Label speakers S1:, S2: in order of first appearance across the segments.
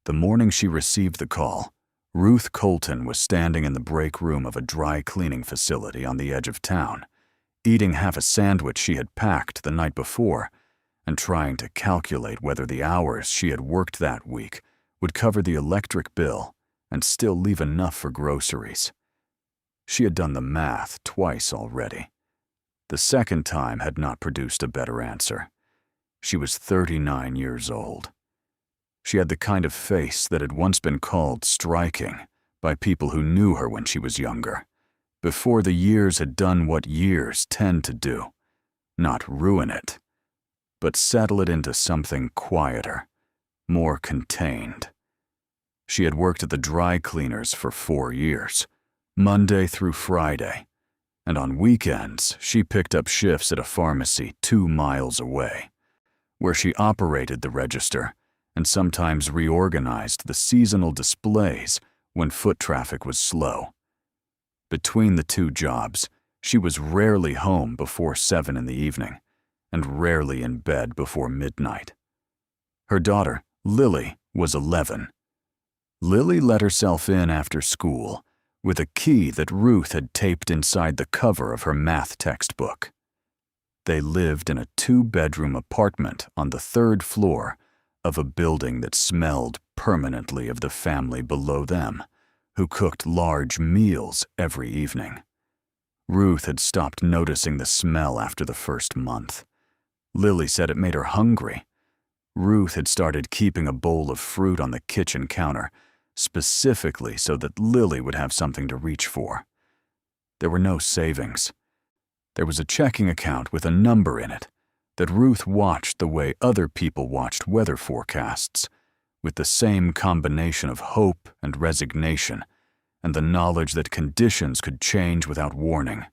S1: The morning she received the call, Ruth Colton was standing in the break room of a dry cleaning facility on the edge of town, eating half a sandwich she had packed the night before and trying to calculate whether the hours she had worked that week would cover the electric bill and still leave enough for groceries. She had done the math twice already. The second time had not produced a better answer. She was 39 years old. She had the kind of face that had once been called striking by people who knew her when she was younger, before the years had done what years tend to do, not ruin it, but settle it into something quieter, more contained. She had worked at the dry cleaners for 4 years, Monday through Friday, and on weekends she picked up shifts at a pharmacy 2 miles away, where she operated the register and sometimes reorganized the seasonal displays when foot traffic was slow. Between the 2 jobs, she was rarely home before 7 in the evening and rarely in bed before midnight. Her daughter, Lily, was 11. Lily let herself in after school with a key that Ruth had taped inside the cover of her math textbook. They lived in a 2-bedroom apartment on the 3rd floor of a building that smelled permanently of the family below them, who cooked large meals every evening. Ruth had stopped noticing the smell after the first month. Lily said it made her hungry. Ruth had started keeping a bowl of fruit on the kitchen counter, specifically so that Lily would have something to reach for. There were no savings. There was a checking account with a number in it that Ruth watched the way other people watched weather forecasts, with the same combination of hope and resignation and the knowledge that conditions could change without warning.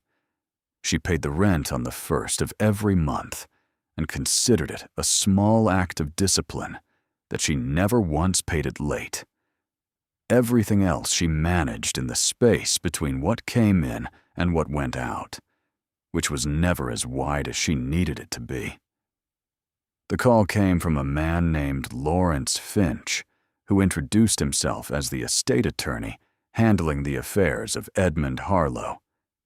S1: She paid the rent on the 1st of every month and considered it a small act of discipline that she never once paid it late. Everything else she managed in the space between what came in and what went out, which was never as wide as she needed it to be. The call came from a man named Lawrence Finch, who introduced himself as the estate attorney handling the affairs of Edmund Harlow,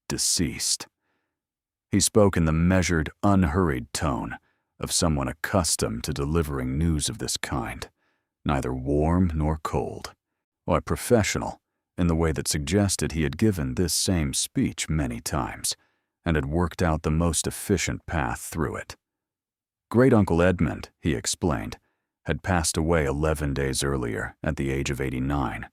S1: deceased. He spoke in the measured, unhurried tone of someone accustomed to delivering news of this kind, neither warm nor cold, or professional in the way that suggested he had given this same speech many times and had worked out the most efficient path through it. Great-Uncle Edmund, he explained, had passed away 11 days earlier at the age of 89.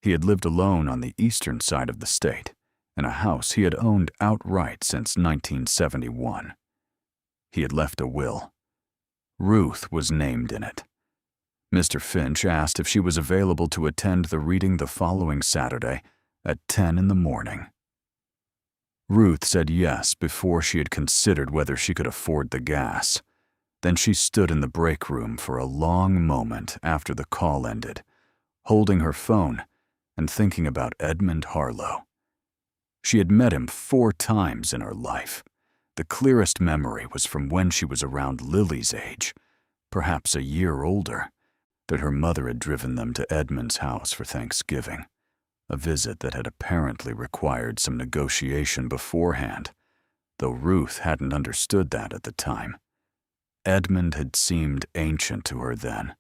S1: He had lived alone on the eastern side of the state, in a house he had owned outright since 1971. He had left a will. Ruth was named in it. Mr. Finch asked if she was available to attend the reading the following Saturday at 10 in the morning. Ruth said yes before she had considered whether she could afford the gas. Then she stood in the break room for a long moment after the call ended, holding her phone and thinking about Edmund Harlow. She had met him 4 times in her life. The clearest memory was from when she was around Lily's age, perhaps a year older, that her mother had driven them to Edmund's house for Thanksgiving, a visit that had apparently required some negotiation beforehand, though Ruth hadn't understood that at the time. Edmund had seemed ancient to her then,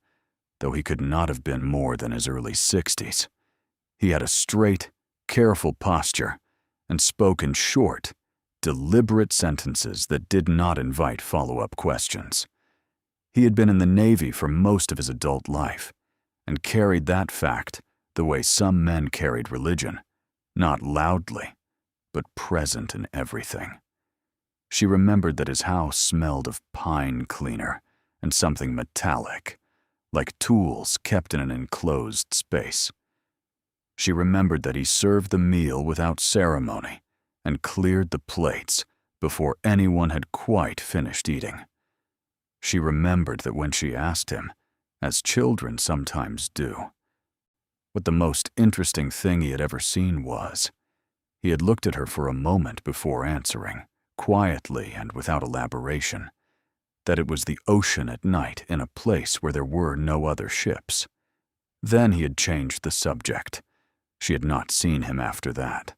S1: though he could not have been more than his early 60s. He had a straight, careful posture and spoke in short, deliberate sentences that did not invite follow-up questions. He had been in the Navy for most of his adult life and carried that fact the way some men carried religion, not loudly, but present in everything. She remembered that his house smelled of pine cleaner and something metallic, like tools kept in an enclosed space. She remembered that he served the meal without ceremony and cleared the plates before anyone had quite finished eating. She remembered that when she asked him, as children sometimes do, what the most interesting thing he had ever seen was, he had looked at her for a moment before answering, quietly and without elaboration, that it was the ocean at night in a place where there were no other ships. Then he had changed the subject. She had not seen him after that.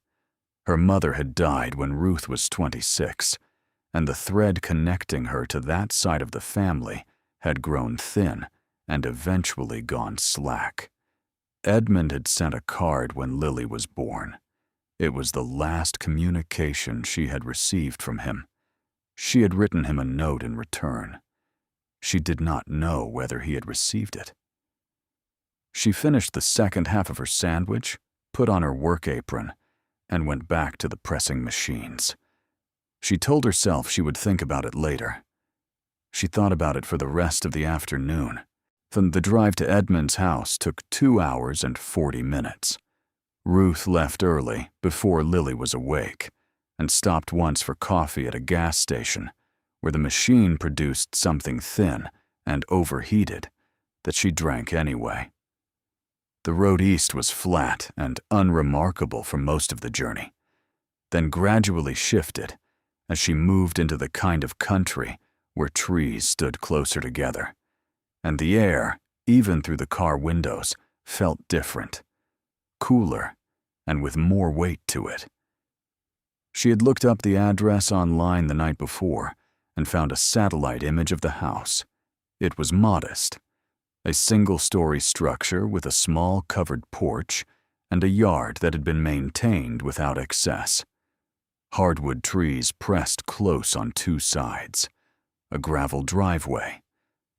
S1: Her mother had died when Ruth was 26, and the thread connecting her to that side of the family had grown thin and eventually gone slack. Edmund had sent a card when Lily was born. It was the last communication she had received from him. She had written him a note in return. She did not know whether he had received it. She finished the second half of her sandwich, put on her work apron, and went back to the pressing machines. She told herself she would think about it later. She thought about it for the rest of the afternoon. The drive to Edmund's house took 2 hours and 40 minutes. Ruth left early, before Lily was awake, and stopped once for coffee at a gas station, where the machine produced something thin and overheated that she drank anyway. The road east was flat and unremarkable for most of the journey, then gradually shifted as she moved into the kind of country where trees stood closer together, and the air, even through the car windows, felt different, cooler, and with more weight to it. She had looked up the address online the night before and found a satellite image of the house. It was modest, a single-story structure with a small covered porch and a yard that had been maintained without excess. Hardwood trees pressed close on 2 sides, a gravel driveway,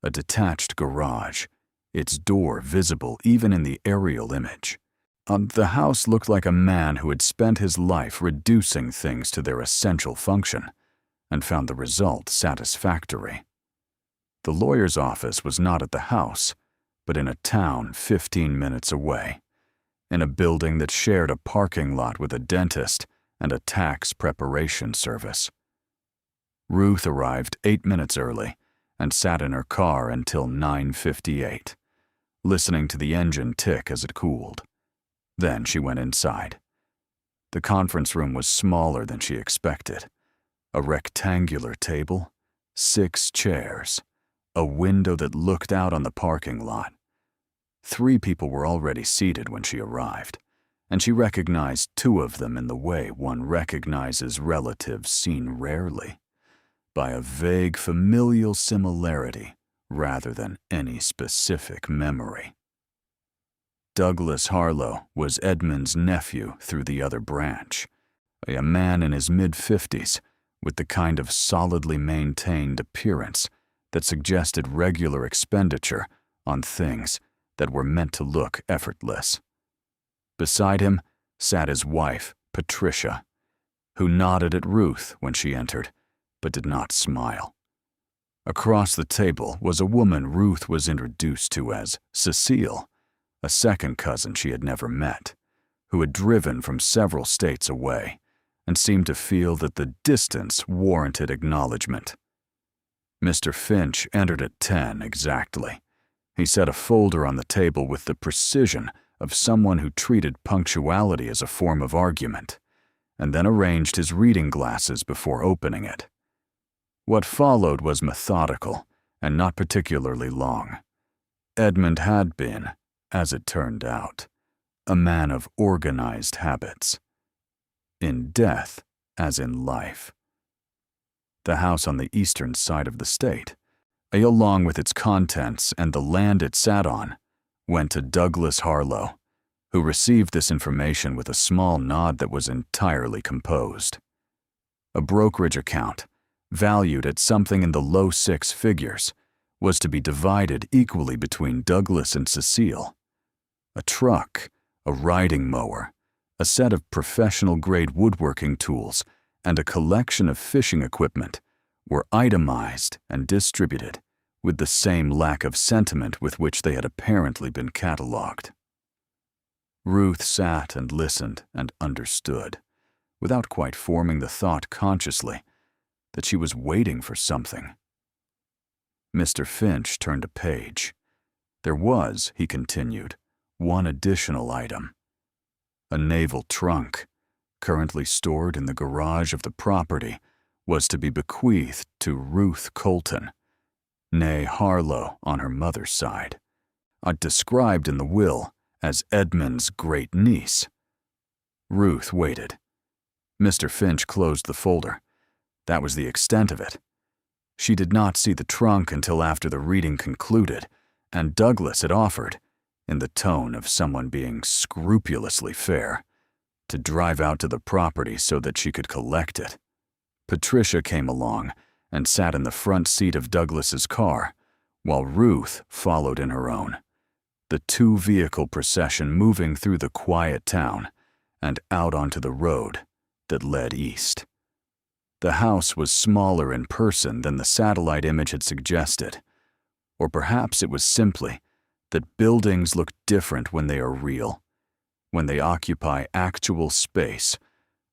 S1: a detached garage, its door visible even in the aerial image. The house looked like a man who had spent his life reducing things to their essential function and found the result satisfactory. The lawyer's office was not at the house, but in a town 15 minutes away, in a building that shared a parking lot with a dentist and a tax preparation service. Ruth arrived 8 minutes early and sat in her car until 9:58, listening to the engine tick as it cooled. Then she went inside. The conference room was smaller than she expected. A rectangular table, 6 chairs, a window that looked out on the parking lot. 3 people were already seated when she arrived, and she recognized 2 of them in the way one recognizes relatives seen rarely, by a vague familial similarity rather than any specific memory. Douglas Harlow was Edmund's nephew through the other branch, a man in his mid-50s with the kind of solidly maintained appearance that suggested regular expenditure on things that were meant to look effortless. Beside him sat his wife, Patricia, who nodded at Ruth when she entered, but did not smile. Across the table was a woman Ruth was introduced to as Cecile, a second cousin she had never met, who had driven from several states away and seemed to feel that the distance warranted acknowledgement. Mr. Finch entered at 10 exactly. He set a folder on the table with the precision of someone who treated punctuality as a form of argument, and then arranged his reading glasses before opening it. What followed was methodical and not particularly long. Edmund had been, as it turned out, a man of organized habits. In death, as in life. The house on the eastern side of the state, along with its contents and the land it sat on, went to Douglas Harlow, who received this information with a small nod that was entirely composed. A brokerage account, valued at something in the low 6 figures, was to be divided equally between Douglas and Cecile. A truck, a riding mower, a set of professional-grade woodworking tools, and a collection of fishing equipment were itemized and distributed with the same lack of sentiment with which they had apparently been cataloged. Ruth sat and listened and understood, without quite forming the thought consciously, that she was waiting for something. Mr. Finch turned a page. There was, he continued, one additional item. A naval trunk, currently stored in the garage of the property, was to be bequeathed to Ruth Colton, née Harlow on her mother's side, described in the will as Edmund's great niece. Ruth waited. Mr. Finch closed the folder. That was the extent of it. She did not see the trunk until after the reading concluded, and Douglas had offered, in the tone of someone being scrupulously fair, to drive out to the property so that she could collect it. Patricia came along and sat in the front seat of Douglas's car, while Ruth followed in her own, the two-vehicle procession moving through the quiet town and out onto the road that led east. The house was smaller in person than the satellite image had suggested, or perhaps it was simply that buildings look different when they are real, when they occupy actual space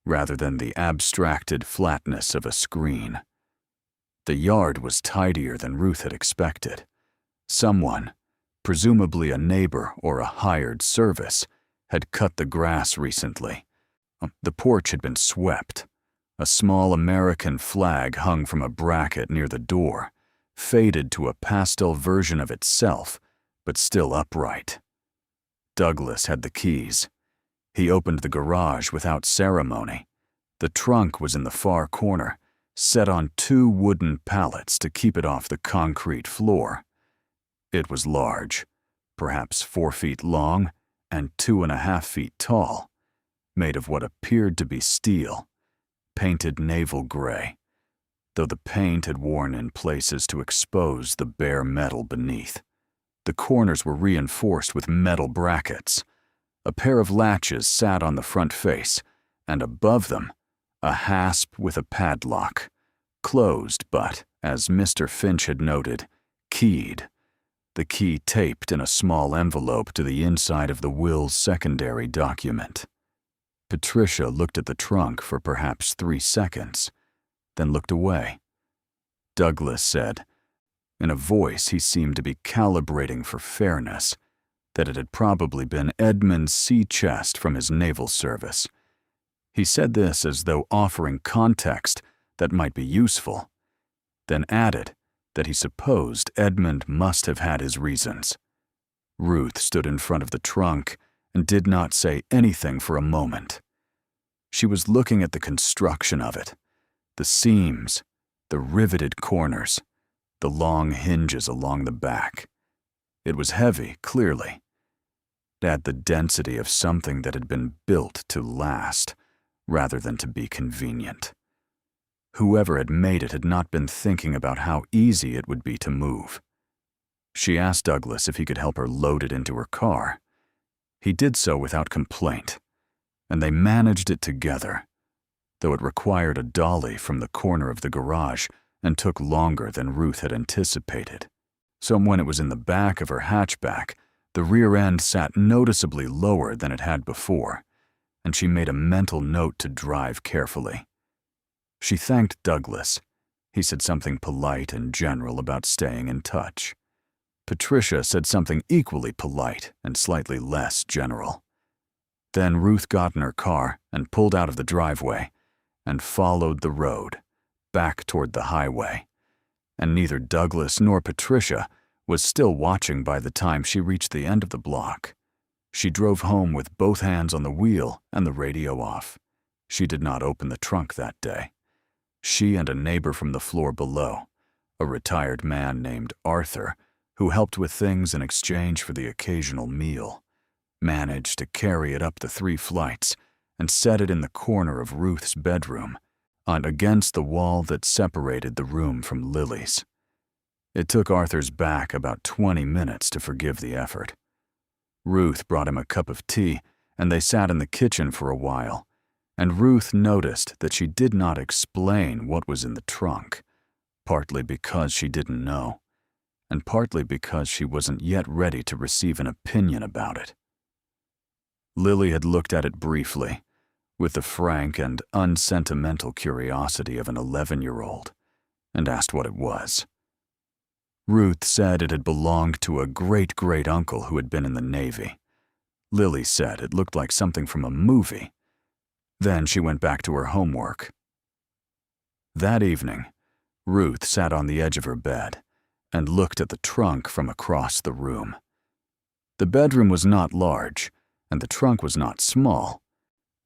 S1: rather than the abstracted flatness of a screen. The yard was tidier than Ruth had expected. Someone, presumably a neighbor or a hired service, had cut the grass recently. The porch had been swept. A small American flag hung from a bracket near the door, faded to a pastel version of itself, but still upright. Douglas had the keys. He opened the garage without ceremony. The trunk was in the far corner, set on two wooden pallets to keep it off the concrete floor. It was large, perhaps 4 feet long and 2.5 feet tall, made of what appeared to be steel, painted naval gray, though the paint had worn in places to expose the bare metal beneath. The corners were reinforced with metal brackets. A pair of latches sat on the front face, and above them, a hasp with a padlock, closed but, as Mr. Finch had noted, keyed, the key taped in a small envelope to the inside of the will's secondary document. Patricia looked at the trunk for perhaps 3 seconds, then looked away. Douglas said, in a voice he seemed to be calibrating for fairness, that it had probably been Edmund's sea chest from his naval service. He said this as though offering context that might be useful, then added that he supposed Edmund must have had his reasons. Ruth stood in front of the trunk and did not say anything for a moment. She was looking at the construction of it, the seams, the riveted corners, the long hinges along the back. It was heavy, clearly. It had the density of something that had been built to last, rather than to be convenient. Whoever had made it had not been thinking about how easy it would be to move. She asked Douglas if he could help her load it into her car. He did so without complaint, and they managed it together, though it required a dolly from the corner of the garage and took longer than Ruth had anticipated. So when it was in the back of her hatchback, the rear end sat noticeably lower than it had before, and she made a mental note to drive carefully. She thanked Douglas. He said something polite and general about staying in touch. Patricia said something equally polite and slightly less general. Then Ruth got in her car and pulled out of the driveway and followed the road, back toward the highway, and neither Douglas nor Patricia was still watching by the time she reached the end of the block. She drove home with both hands on the wheel and the radio off. She did not open the trunk that day. She and a neighbor from the floor below, a retired man named Arthur, who helped with things in exchange for the occasional meal, managed to carry it up the 3 flights and set it in the corner of Ruth's bedroom, against the wall that separated the room from Lily's. It took Arthur's back about 20 minutes to forgive the effort. Ruth brought him a cup of tea, and they sat in the kitchen for a while, and Ruth noticed that she did not explain what was in the trunk, partly because she didn't know, and partly because she wasn't yet ready to receive an opinion about it. Lily had looked at it briefly, with the frank and unsentimental curiosity of an 11-year-old, and asked what it was. Ruth said it had belonged to a great-great-uncle who had been in the Navy. Lily said it looked like something from a movie. Then she went back to her homework. That evening, Ruth sat on the edge of her bed and looked at the trunk from across the room. The bedroom was not large, and the trunk was not small,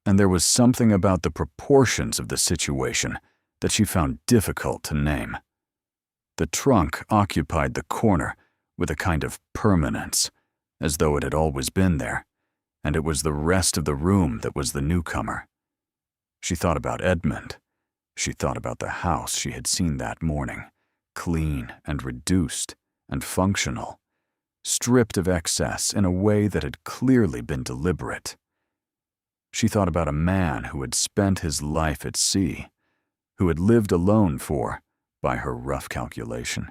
S1: and there was something about the proportions of the situation that she found difficult to name. The trunk occupied the corner with a kind of permanence, as though it had always been there, and it was the rest of the room that was the newcomer. She thought about Edmund. She thought about the house she had seen that morning, clean and reduced and functional, stripped of excess in a way that had clearly been deliberate. She thought about a man who had spent his life at sea, who had lived alone for, by her rough calculation,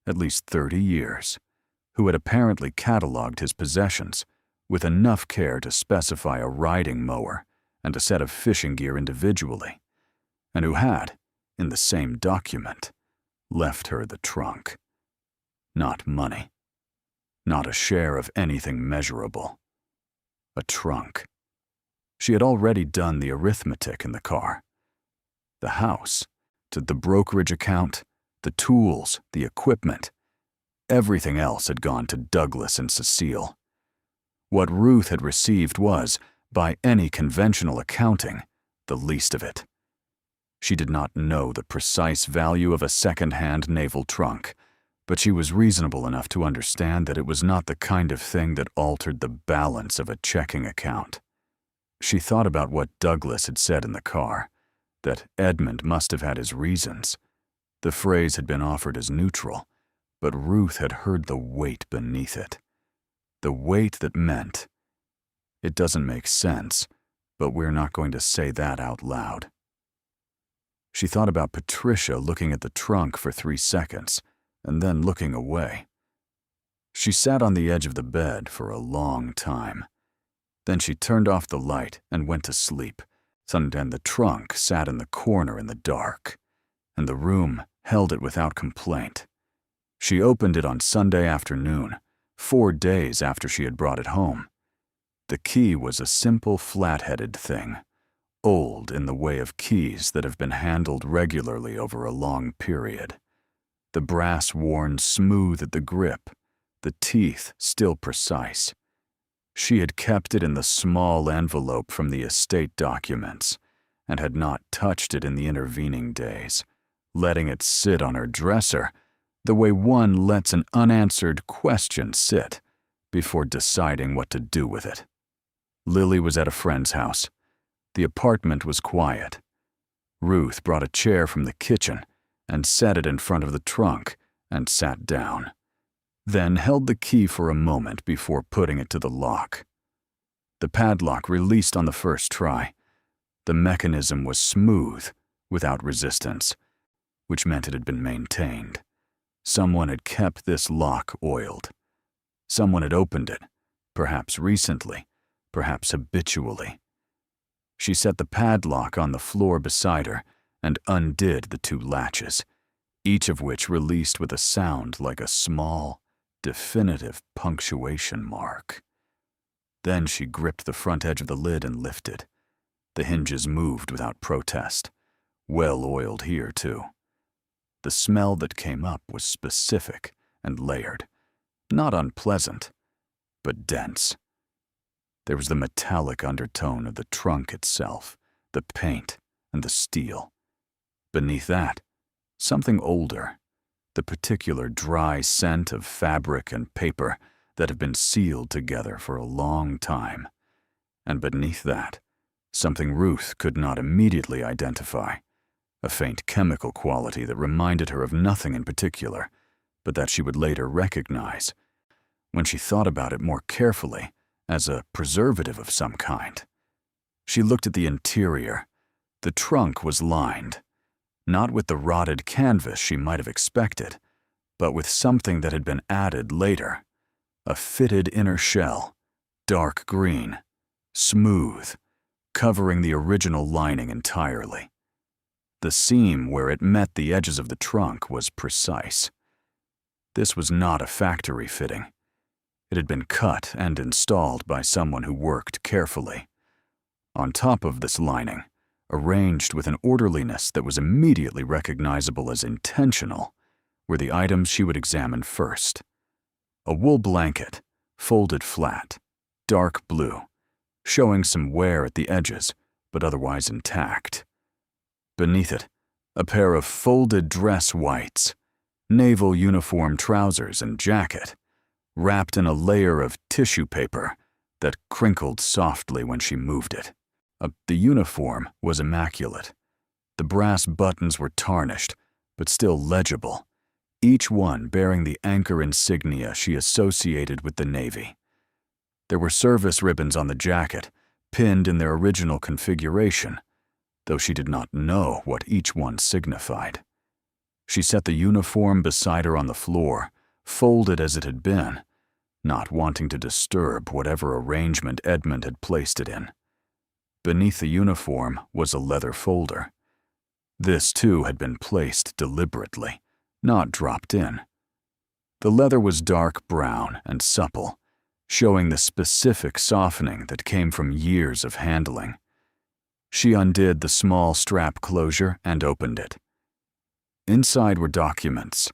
S1: at least 30 years, who had apparently catalogued his possessions with enough care to specify a riding mower and a set of fishing gear individually, and who had, in the same document, left her the trunk. Not money. Not a share of anything measurable. A trunk. She had already done the arithmetic in the car. The house, the brokerage account, the tools, the equipment. Everything else had gone to Douglas and Cecile. What Ruth had received was, by any conventional accounting, the least of it. She did not know the precise value of a second-hand naval trunk, but she was reasonable enough to understand that it was not the kind of thing that altered the balance of a checking account. She thought about what Douglas had said in the car, that Edmund must have had his reasons. The phrase had been offered as neutral, but Ruth had heard the weight beneath it. The weight that meant, it doesn't make sense, but we're not going to say that out loud. She thought about Patricia looking at the trunk for 3 seconds, and then looking away. She sat on the edge of the bed for a long time. Then she turned off the light and went to sleep, and the trunk sat in the corner in the dark, and the room held it without complaint. She opened it on Sunday afternoon, 4 days after she had brought it home. The key was a simple flat-headed thing, old in the way of keys that have been handled regularly over a long period. The brass worn smooth at the grip, the teeth still precise. She had kept it in the small envelope from the estate documents and had not touched it in the intervening days, letting it sit on her dresser the way one lets an unanswered question sit before deciding what to do with it. Lily was at a friend's house. The apartment was quiet. Ruth brought a chair from the kitchen and set it in front of the trunk and sat down, then held the key for a moment before putting it to the lock. The padlock released on the first try. The mechanism was smooth, without resistance, which meant it had been maintained. Someone had kept this lock oiled. Someone had opened it, perhaps recently, perhaps habitually. She set the padlock on the floor beside her and undid the 2 latches, each of which released with a sound like a small, definitive punctuation mark. Then she gripped the front edge of the lid and lifted. The hinges moved without protest. Well oiled here, too. The smell that came up was specific and layered, not unpleasant, but dense. There was the metallic undertone of the trunk itself, the paint and the steel. Beneath that, something older, the particular dry scent of fabric and paper that had been sealed together for a long time. And beneath that, something Ruth could not immediately identify, a faint chemical quality that reminded her of nothing in particular, but that she would later recognize, when she thought about it more carefully, as a preservative of some kind. She looked at the interior. The trunk was lined, not with the rotted canvas she might have expected, but with something that had been added later. A fitted inner shell, dark green, smooth, covering the original lining entirely. The seam where it met the edges of the trunk was precise. This was not a factory fitting. It had been cut and installed by someone who worked carefully. On top of this lining, arranged with an orderliness that was immediately recognizable as intentional, were the items she would examine first. A wool blanket, folded flat, dark blue, showing some wear at the edges, but otherwise intact. Beneath it, a pair of folded dress whites, naval uniform trousers and jacket, wrapped in a layer of tissue paper that crinkled softly when she moved it. The uniform was immaculate. The brass buttons were tarnished, but still legible, each one bearing the anchor insignia she associated with the Navy. There were service ribbons on the jacket, pinned in their original configuration, though she did not know what each one signified. She set the uniform beside her on the floor, folded as it had been, not wanting to disturb whatever arrangement Edmund had placed it in. Beneath the uniform was a leather folder. This, too, had been placed deliberately, not dropped in. The leather was dark brown and supple, showing the specific softening that came from years of handling. She undid the small strap closure and opened it. Inside were documents.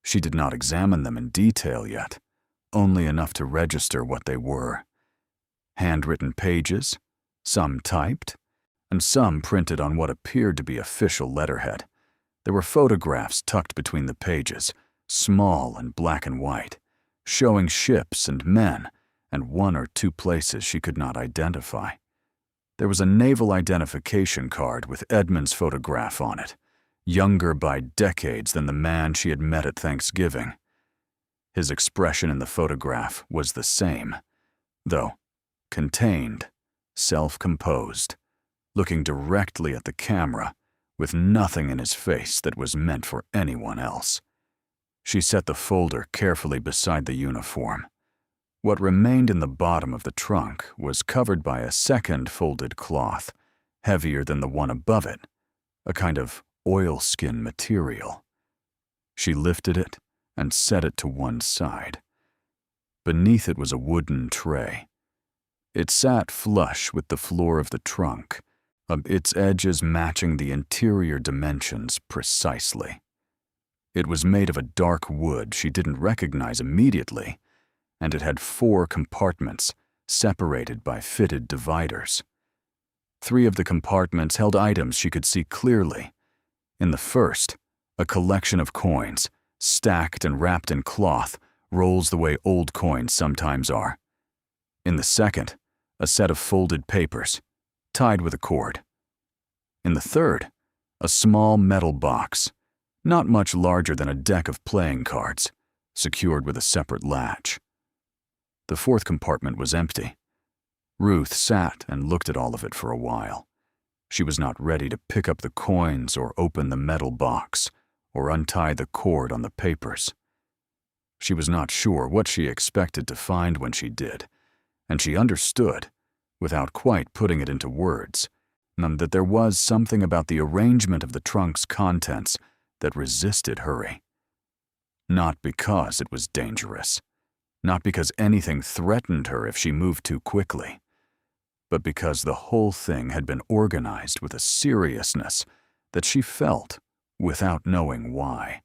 S1: She did not examine them in detail yet, only enough to register what they were. Handwritten pages, some typed, and some printed on what appeared to be official letterhead. There were photographs tucked between the pages, small and black and white, showing ships and men, and one or two places she could not identify. There was a naval identification card with Edmund's photograph on it, younger by decades than the man she had met at Thanksgiving. His expression in the photograph was the same, though contained, self-composed, looking directly at the camera, with nothing in his face that was meant for anyone else. She set the folder carefully beside the uniform. What remained in the bottom of the trunk was covered by a second folded cloth, heavier than the one above it, a kind of oilskin material. She lifted it and set it to one side. Beneath it was a wooden tray. It sat flush with the floor of the trunk, its edges matching the interior dimensions precisely. It was made of a dark wood she didn't recognize immediately, and it had 4 compartments separated by fitted dividers. 3 of the compartments held items she could see clearly. In the first, a collection of coins, stacked and wrapped in cloth, rolls the way old coins sometimes are. In the second, a set of folded papers, tied with a cord. In the third, a small metal box, not much larger than a deck of playing cards, secured with a separate latch. The 4th compartment was empty. Ruth sat and looked at all of it for a while. She was not ready to pick up the coins or open the metal box or untie the cord on the papers. She was not sure what she expected to find when she did, and she understood, without quite putting it into words, that there was something about the arrangement of the trunk's contents that resisted hurry. Not because it was dangerous, not because anything threatened her if she moved too quickly, but because the whole thing had been organized with a seriousness that she felt, without knowing why,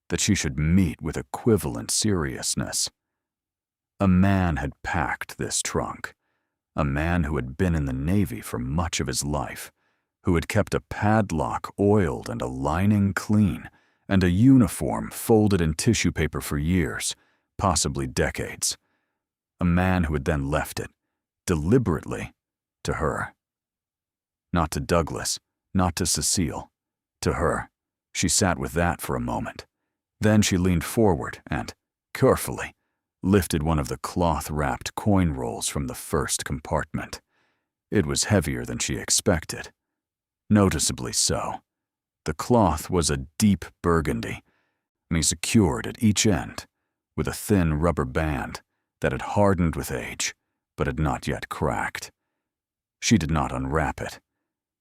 S1: that she should meet with equivalent seriousness. A man had packed this trunk, a man who had been in the Navy for much of his life, who had kept a padlock oiled and a lining clean, and a uniform folded in tissue paper for years, possibly decades. A man who had then left it, deliberately, to her. Not to Douglas, not to Cecile, to her. She sat with that for a moment. Then she leaned forward and, carefully, lifted one of the cloth-wrapped coin rolls from the first compartment. It was heavier than she expected. Noticeably so. The cloth was a deep burgundy, and secured at each end with a thin rubber band that had hardened with age, but had not yet cracked. She did not unwrap it.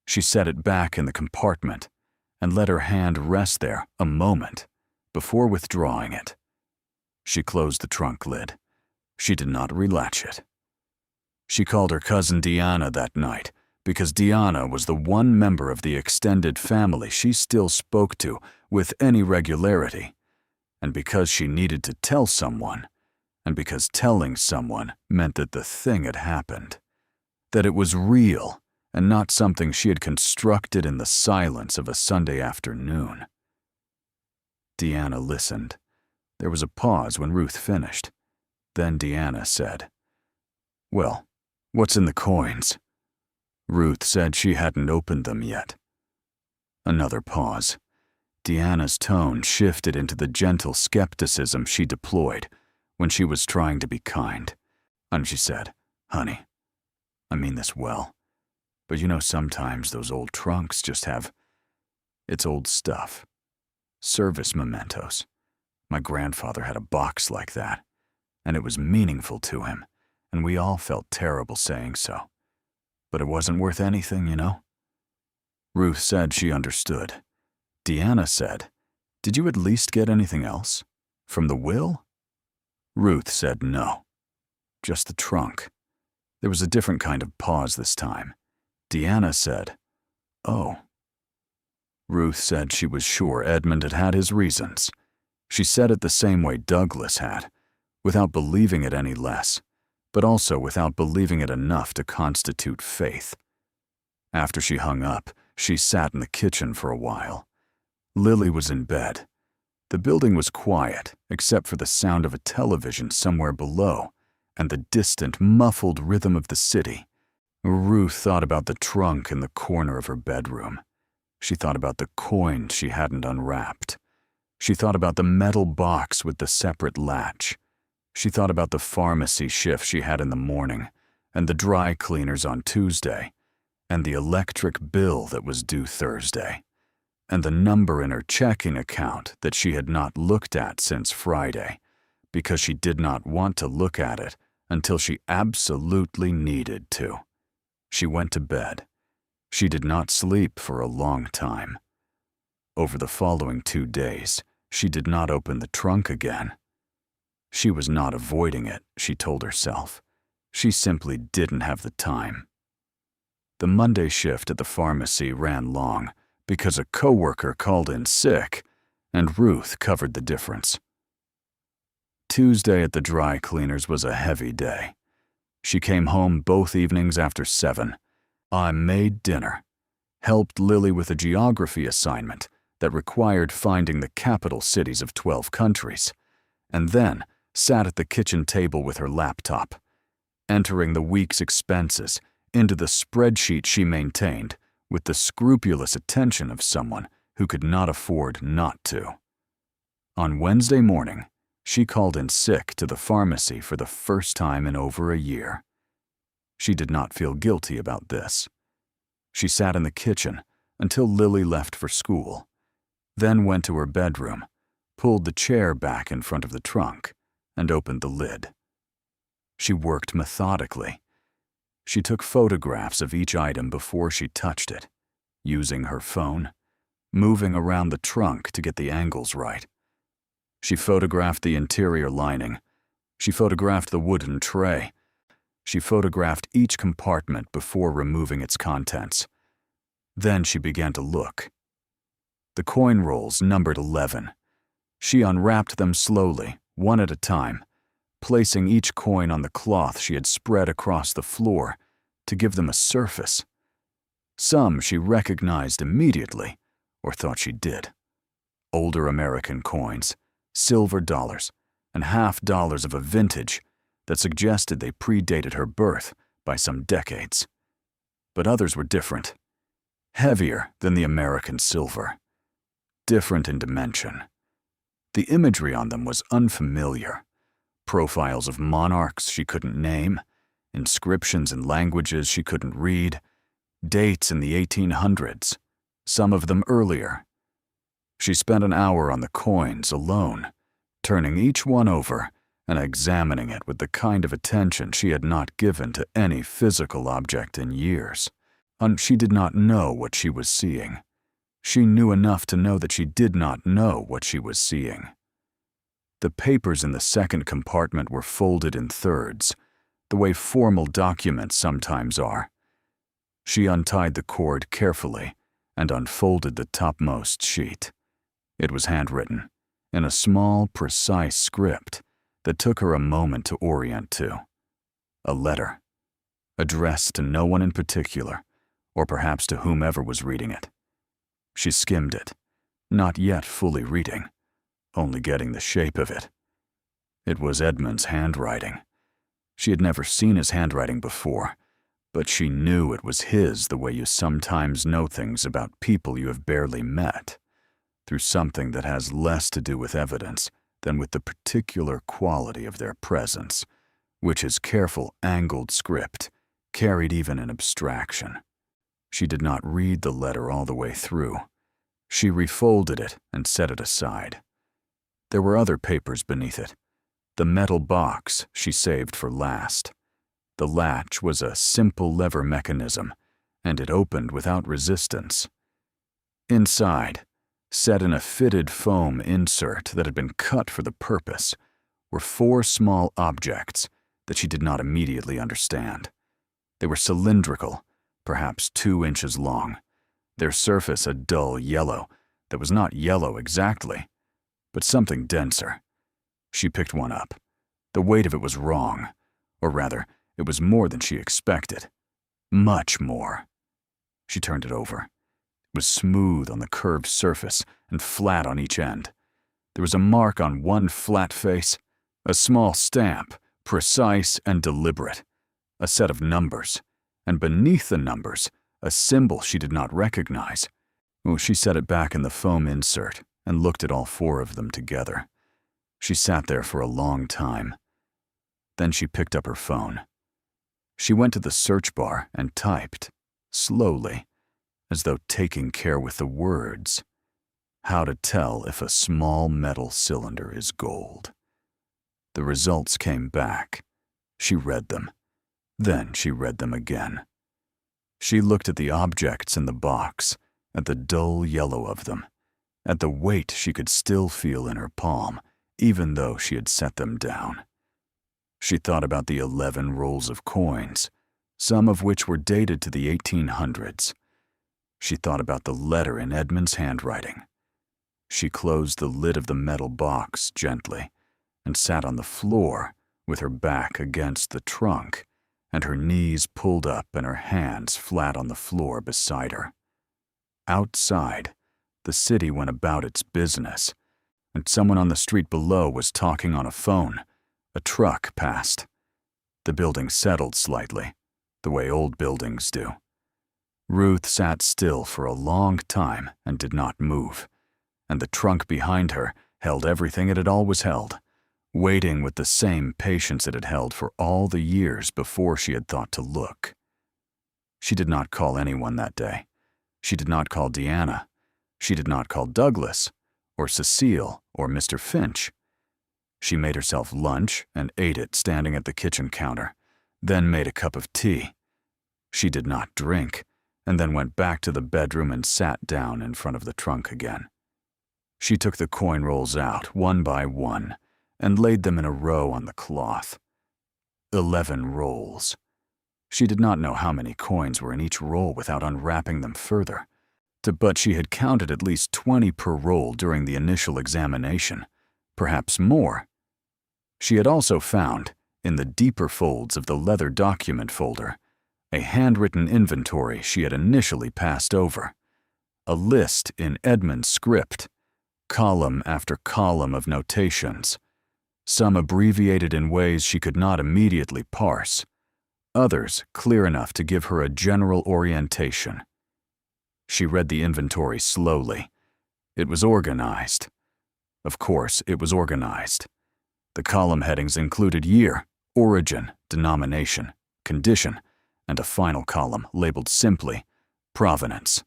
S1: She set it back in the compartment and let her hand rest there a moment before withdrawing it. She closed the trunk lid. She did not relatch it. She called her cousin Deanna that night because Deanna was the one member of the extended family she still spoke to with any regularity, and because she needed to tell someone, and because telling someone meant that the thing had happened, that it was real and not something she had constructed in the silence of a Sunday afternoon. Deanna listened. There was a pause when Ruth finished. Then Deanna said, "Well, what's in the coins?" Ruth said she hadn't opened them yet. Another pause. Deanna's tone shifted into the gentle skepticism she deployed when she was trying to be kind, and she said, "Honey, I mean this well, but you know sometimes those old trunks just have, it's old stuff. Service mementos. My grandfather had a box like that, and it was meaningful to him, and we all felt terrible saying so. But it wasn't worth anything, you know?" Ruth said she understood. Deanna said, "Did you at least get anything else? From the will?" Ruth said no. Just the trunk. There was a different kind of pause this time. Deanna said, "Oh." Ruth said she was sure Edmund had had his reasons. She said it the same way Douglas had, without believing it any less, but also without believing it enough to constitute faith. After she hung up, she sat in the kitchen for a while. Lily was in bed. The building was quiet, except for the sound of a television somewhere below and the distant, muffled rhythm of the city. Ruth thought about the trunk in the corner of her bedroom. She thought about the coins she hadn't unwrapped. She thought about the metal box with the separate latch. She thought about the pharmacy shift she had in the morning, and the dry cleaners on Tuesday, and the electric bill that was due Thursday, and the number in her checking account that she had not looked at since Friday, because she did not want to look at it until she absolutely needed to. She went to bed. She did not sleep for a long time. Over the following 2 days, she did not open the trunk again. She was not avoiding it, she told herself. She simply didn't have the time. The Monday shift at the pharmacy ran long because a coworker called in sick, and Ruth covered the difference. Tuesday at the dry cleaners was a heavy day. She came home both evenings after 7. I made dinner, helped Lily with a geography assignment that required finding the capital cities of 12 countries, and then sat at the kitchen table with her laptop, entering the week's expenses into the spreadsheet she maintained with the scrupulous attention of someone who could not afford not to. On Wednesday morning, she called in sick to the pharmacy for the first time in over a year. She did not feel guilty about this. She sat in the kitchen until Lily left for school, then went to her bedroom, pulled the chair back in front of the trunk, and opened the lid. She worked methodically. She took photographs of each item before she touched it, using her phone, moving around the trunk to get the angles right. She photographed the interior lining. She photographed the wooden tray. She photographed each compartment before removing its contents. Then she began to look. The coin rolls numbered 11. She unwrapped them slowly, one at a time, placing each coin on the cloth she had spread across the floor to give them a surface. Some she recognized immediately, or thought she did. Older American coins, silver dollars, and $50 of a vintage that suggested they predated her birth by some decades. But others were different. Heavier than the American silver. Different in dimension. The imagery on them was unfamiliar. Profiles of monarchs she couldn't name, inscriptions in languages she couldn't read, dates in the 1800s, some of them earlier. She spent an hour on the coins alone, turning each one over and examining it with the kind of attention she had not given to any physical object in years. And she did not know what she was seeing. She knew enough to know that she did not know what she was seeing. The papers in the second compartment were folded in thirds, the way formal documents sometimes are. She untied the cord carefully and unfolded the topmost sheet. It was handwritten, in a small, precise script that took her a moment to orient to. A letter, addressed to no one in particular, or perhaps to whomever was reading it. She skimmed it, not yet fully reading, only getting the shape of it. It was Edmund's handwriting. She had never seen his handwriting before, but she knew it was his the way you sometimes know things about people you have barely met, through something that has less to do with evidence than with the particular quality of their presence, which his careful angled script carried even in abstraction. She did not read the letter all the way through. She refolded it and set it aside. There were other papers beneath it. The metal box she saved for last. The latch was a simple lever mechanism, and it opened without resistance. Inside, set in a fitted foam insert that had been cut for the purpose, were 4 small objects that she did not immediately understand. They were cylindrical, perhaps 2 inches long, their surface a dull yellow that was not yellow exactly, but something denser. She picked one up. The weight of it was wrong, or rather, it was more than she expected. Much more. She turned it over. It was smooth on the curved surface and flat on each end. There was a mark on one flat face, a small stamp, precise and deliberate, a set of numbers, and beneath the numbers, a symbol she did not recognize. She set it back in the foam insert and looked at all 4 of them together. She sat there for a long time. Then she picked up her phone. She went to the search bar and typed, slowly, as though taking care with the words, "How to tell if a small metal cylinder is gold." The results came back. She read them. Then she read them again. She looked at the objects in the box, at the dull yellow of them, at the weight she could still feel in her palm, even though she had set them down. She thought about the 11 rolls of coins, some of which were dated to the 1800s. She thought about the letter in Edmund's handwriting. She closed the lid of the metal box gently and sat on the floor with her back against the trunk and her knees pulled up and her hands flat on the floor beside her. Outside, the city went about its business, and someone on the street below was talking on a phone. A truck passed. The building settled slightly, the way old buildings do. Ruth sat still for a long time and did not move, and the trunk behind her held everything it had always held, waiting with the same patience it had held for all the years before she had thought to look. She did not call anyone that day. She did not call Deanna. She did not call Douglas, or Cecile, or Mr. Finch. She made herself lunch and ate it standing at the kitchen counter, then made a cup of tea. She did not drink, and then went back to the bedroom and sat down in front of the trunk again. She took the coin rolls out, one by one, and laid them in a row on the cloth. 11 rolls. She did not know how many coins were in each roll without unwrapping them further, but she had counted at least 20 per roll during the initial examination, perhaps more. She had also found, in the deeper folds of the leather document folder, a handwritten inventory she had initially passed over, a list in Edmund's script, column after column of notations, some abbreviated in ways she could not immediately parse, others clear enough to give her a general orientation. She read the inventory slowly. It was organized. Of course, it was organized. The column headings included year, origin, denomination, condition, and a final column labeled simply, provenance.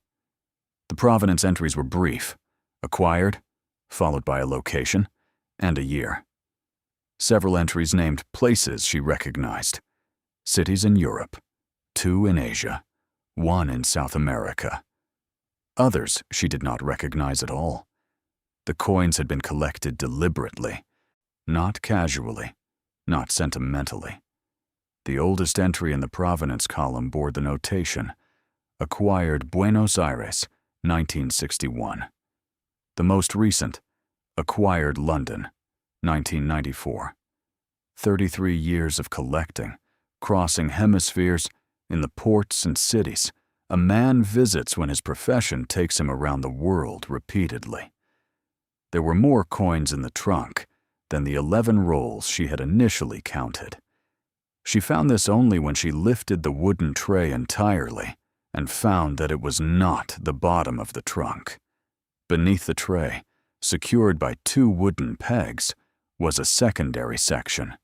S1: The provenance entries were brief, acquired, followed by a location, and a year. Several entries named places she recognized, cities in Europe, 2 in Asia, 1 in South America. Others she did not recognize at all. The coins had been collected deliberately, not casually, not sentimentally. The oldest entry in the provenance column bore the notation, acquired Buenos Aires, 1961. The most recent, acquired London, 1994. 33 years of collecting, crossing hemispheres, in the ports and cities, a man visits when his profession takes him around the world repeatedly. There were more coins in the trunk than the 11 rolls she had initially counted. She found this only when she lifted the wooden tray entirely and found that it was not the bottom of the trunk. Beneath the tray, secured by 2 wooden pegs, was a secondary section,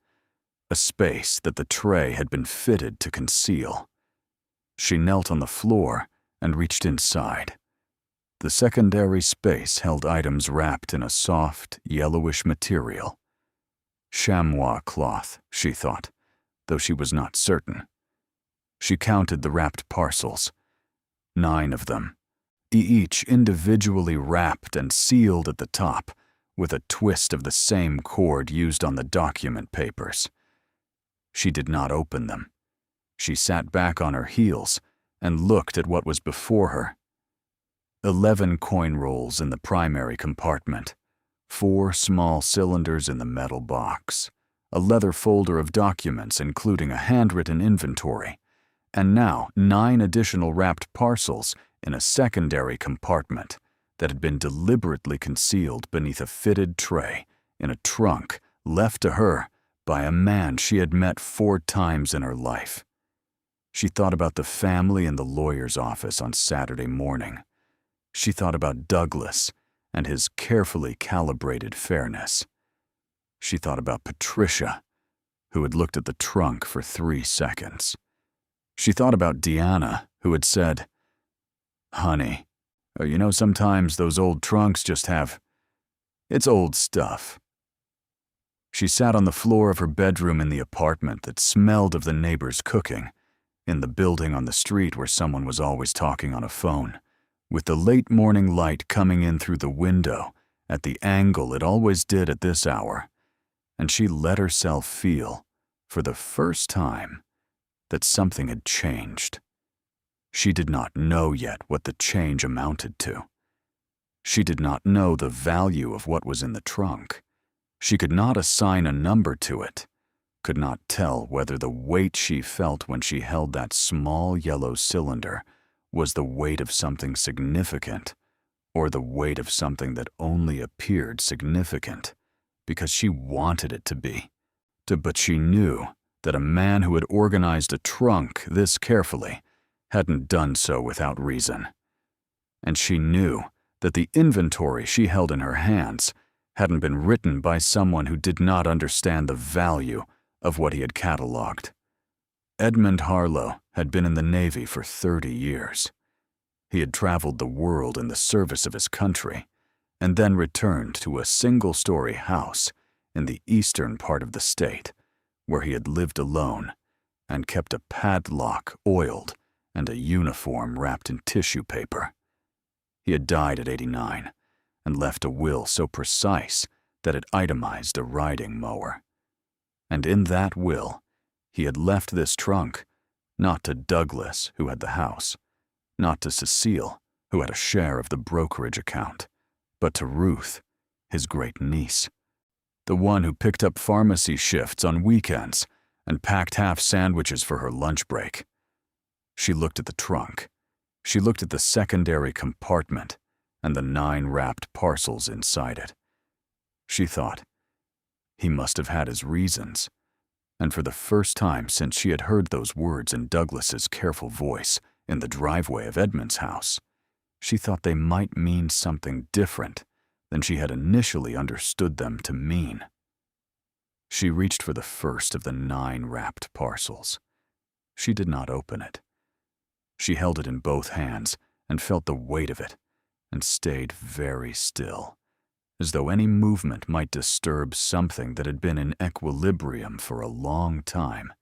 S1: a space that the tray had been fitted to conceal. She knelt on the floor and reached inside. The secondary space held items wrapped in a soft, yellowish material. Chamois cloth, she thought, though she was not certain. She counted the wrapped parcels. 9 of them, each individually wrapped and sealed at the top with a twist of the same cord used on the document papers. She did not open them. She sat back on her heels and looked at what was before her. 11 coin rolls in the primary compartment, 4 small cylinders in the metal box, a leather folder of documents including a handwritten inventory, and now 9 additional wrapped parcels in a secondary compartment that had been deliberately concealed beneath a fitted tray in a trunk left to her by a man she had met 4 times in her life. She thought about the family in the lawyer's office on Saturday morning. She thought about Douglas and his carefully calibrated fairness. She thought about Patricia, who had looked at the trunk for 3 seconds. She thought about Deanna, who had said, "Honey, you know, sometimes those old trunks just have... it's old stuff." She sat on the floor of her bedroom in the apartment that smelled of the neighbors cooking, in the building on the street where someone was always talking on a phone, with the late morning light coming in through the window at the angle it always did at this hour, and she let herself feel, for the first time, that something had changed. She did not know yet what the change amounted to. She did not know the value of what was in the trunk. She could not assign a number to it, could not tell whether the weight she felt when she held that small yellow cylinder was the weight of something significant or the weight of something that only appeared significant because she wanted it to be. But she knew that a man who had organized a trunk this carefully hadn't done so without reason. And she knew that the inventory she held in her hands hadn't been written by someone who did not understand the value of what he had cataloged. Edmund Harlow had been in the Navy for 30 years. He had traveled the world in the service of his country and then returned to a single-story house in the eastern part of the state where he had lived alone and kept a padlock oiled and a uniform wrapped in tissue paper. He had died at 89 and left a will so precise that it itemized a riding mower. And in that will, he had left this trunk, not to Douglas, who had the house, not to Cecile, who had a share of the brokerage account, but to Ruth, his great niece, the one who picked up pharmacy shifts on weekends and packed half sandwiches for her lunch break. She looked at the trunk. She looked at the secondary compartment and the 9 wrapped parcels inside it. She thought, he must have had his reasons. And for the first time since she had heard those words in Douglas's careful voice in the driveway of Edmund's house, she thought they might mean something different than she had initially understood them to mean. She reached for the first of the 9 wrapped parcels. She did not open it. She held it in both hands and felt the weight of it and stayed very still, as though any movement might disturb something that had been in equilibrium for a long time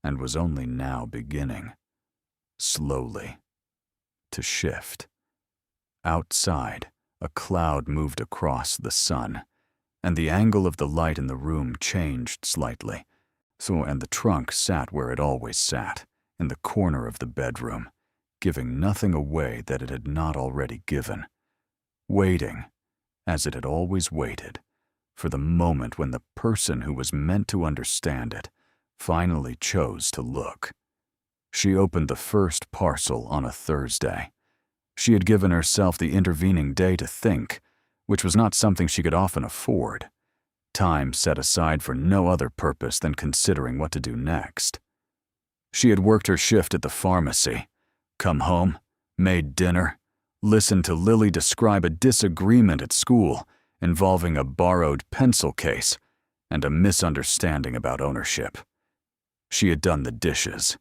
S1: and was only now beginning, slowly, to shift. Outside, a cloud moved across the sun, and the angle of the light in the room changed slightly, and the trunk sat where it always sat, in the corner of the bedroom, giving nothing away that it had not already given, waiting, as it had always waited, for the moment when the person who was meant to understand it finally chose to look. She opened the first parcel on a Thursday. She had given herself the intervening day to think, which was not something she could often afford. Time set aside for no other purpose than considering what to do next. She had worked her shift at the pharmacy, come home, made dinner, listened to Lily describe a disagreement at school involving a borrowed pencil case and a misunderstanding about ownership. She had done the dishes.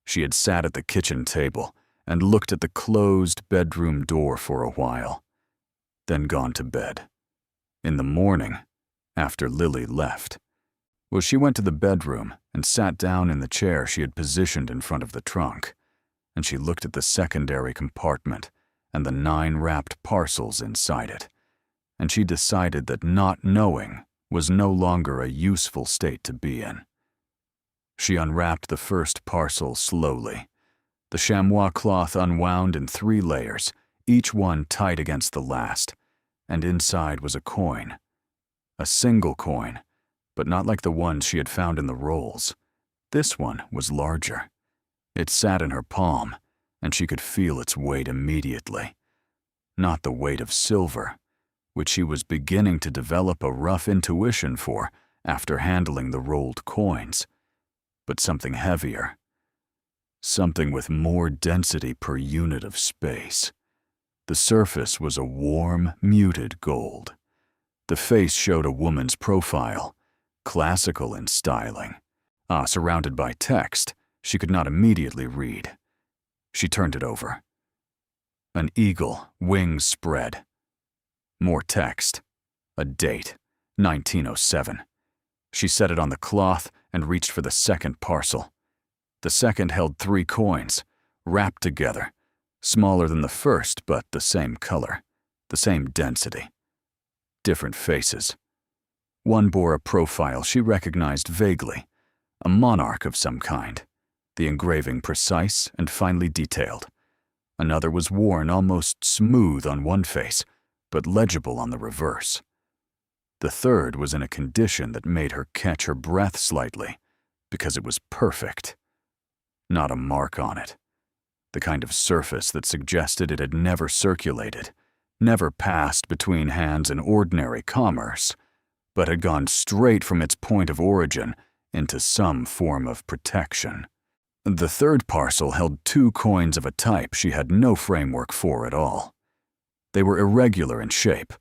S1: She had sat at the kitchen table and looked at the closed bedroom door for a while, then gone to bed. In the morning, after Lily left, she went to the bedroom and sat down in the chair she had positioned in front of the trunk, and she looked at the secondary compartment and the 9 wrapped parcels inside it, and she decided that not knowing was no longer a useful state to be in. She unwrapped the first parcel slowly. The chamois cloth unwound in 3 layers, each one tight against the last, and inside was a coin. A single coin, but not like the ones she had found in the rolls. This one was larger. It sat in her palm, and she could feel its weight immediately. Not the weight of silver, which she was beginning to develop a rough intuition for after handling the rolled coins, but something heavier. Something with more density per unit of space. The surface was a warm, muted gold. The face showed a woman's profile, classical in styling. Surrounded by text she could not immediately read. She turned it over. An eagle, wings spread. More text. A date, 1907. She set it on the cloth and reached for the second parcel. The second held 3 coins, wrapped together, smaller than the first but the same color, the same density. Different faces. One bore a profile she recognized vaguely, a monarch of some kind, the engraving precise and finely detailed. Another was worn almost smooth on one face, but legible on the reverse. The third was in a condition that made her catch her breath slightly, because it was perfect. Not a mark on it. The kind of surface that suggested it had never circulated, never passed between hands in ordinary commerce, but had gone straight from its point of origin into some form of protection. The third parcel held 2 coins of a type she had no framework for at all. They were irregular in shape,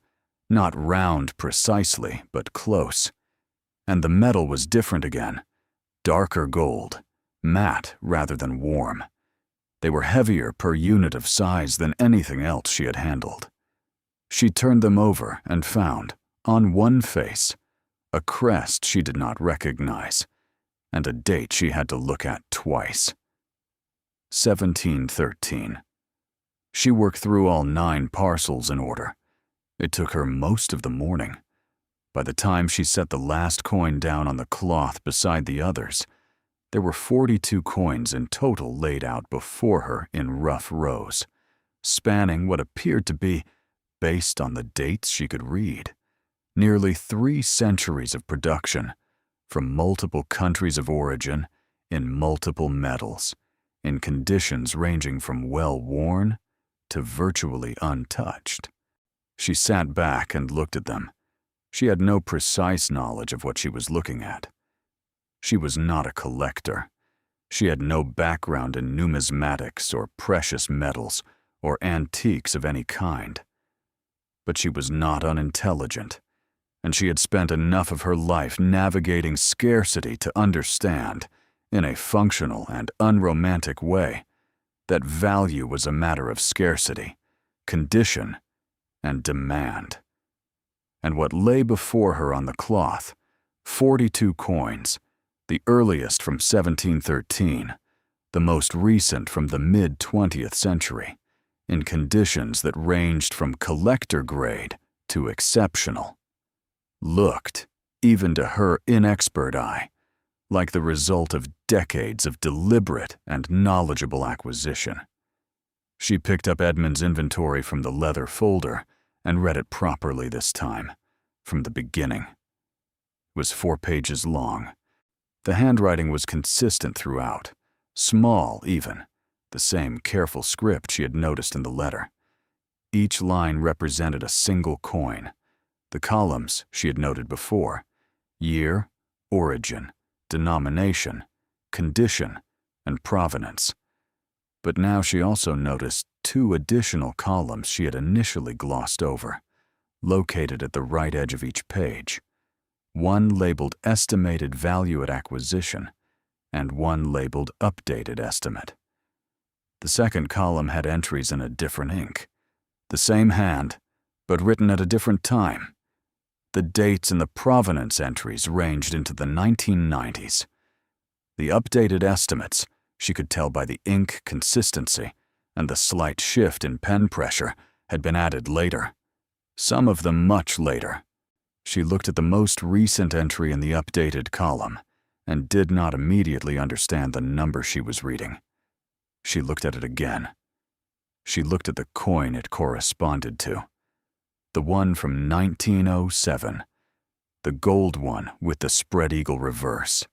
S1: not round precisely, but close. And the metal was different again, darker gold, matte rather than warm. They were heavier per unit of size than anything else she had handled. She turned them over and found, on one face, a crest she did not recognize, and a date she had to look at twice. 1713. She worked through all 9 parcels in order. It took her most of the morning. By the time she set the last coin down on the cloth beside the others, there were 42 coins in total laid out before her in rough rows, spanning what appeared to be, based on the dates she could read, nearly 3 centuries of production, from multiple countries of origin, in multiple metals, in conditions ranging from well-worn to virtually untouched. She sat back and looked at them. She had no precise knowledge of what she was looking at. She was not a collector. She had no background in numismatics or precious metals or antiques of any kind. But she was not unintelligent, and she had spent enough of her life navigating scarcity to understand, in a functional and unromantic way, that value was a matter of scarcity, condition, and demand. And what lay before her on the cloth, 42 coins, the earliest from 1713, the most recent from the mid-20th century, in conditions that ranged from collector grade to exceptional, looked, even to her inexpert eye, like the result of decades of deliberate and knowledgeable acquisition. She picked up Edmund's inventory from the leather folder and read it properly this time, from the beginning. It was 4 pages long. The handwriting was consistent throughout, small even, the same careful script she had noticed in the letter. Each line represented a single coin. The columns she had noted before: year, origin, denomination, condition, and provenance. But now she also noticed 2 additional columns she had initially glossed over, located at the right edge of each page. One labeled Estimated Value at Acquisition, and one labeled Updated Estimate. The second column had entries in a different ink. The same hand, but written at a different time. The dates in the provenance entries ranged into the 1990s. The updated estimates, she could tell by the ink consistency and the slight shift in pen pressure, had been added later. Some of them much later. She looked at the most recent entry in the updated column and did not immediately understand the number she was reading. She looked at it again. She looked at the coin it corresponded to. The one from 1907. The gold one with the spread eagle reverse.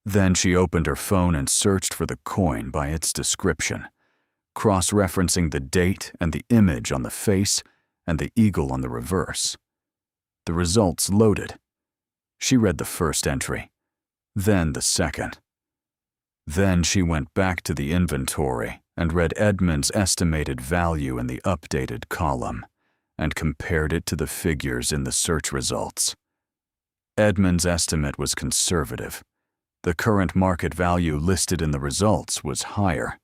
S1: Then she opened her phone and searched for the coin by its description, cross-referencing the date and the image on the face and the eagle on the reverse. The results loaded. She read the first entry, then the second. Then she went back to the inventory and read Edmund's estimated value in the updated column and compared it to the figures in the search results. Edmund's estimate was conservative. The current market value listed in the results was higher,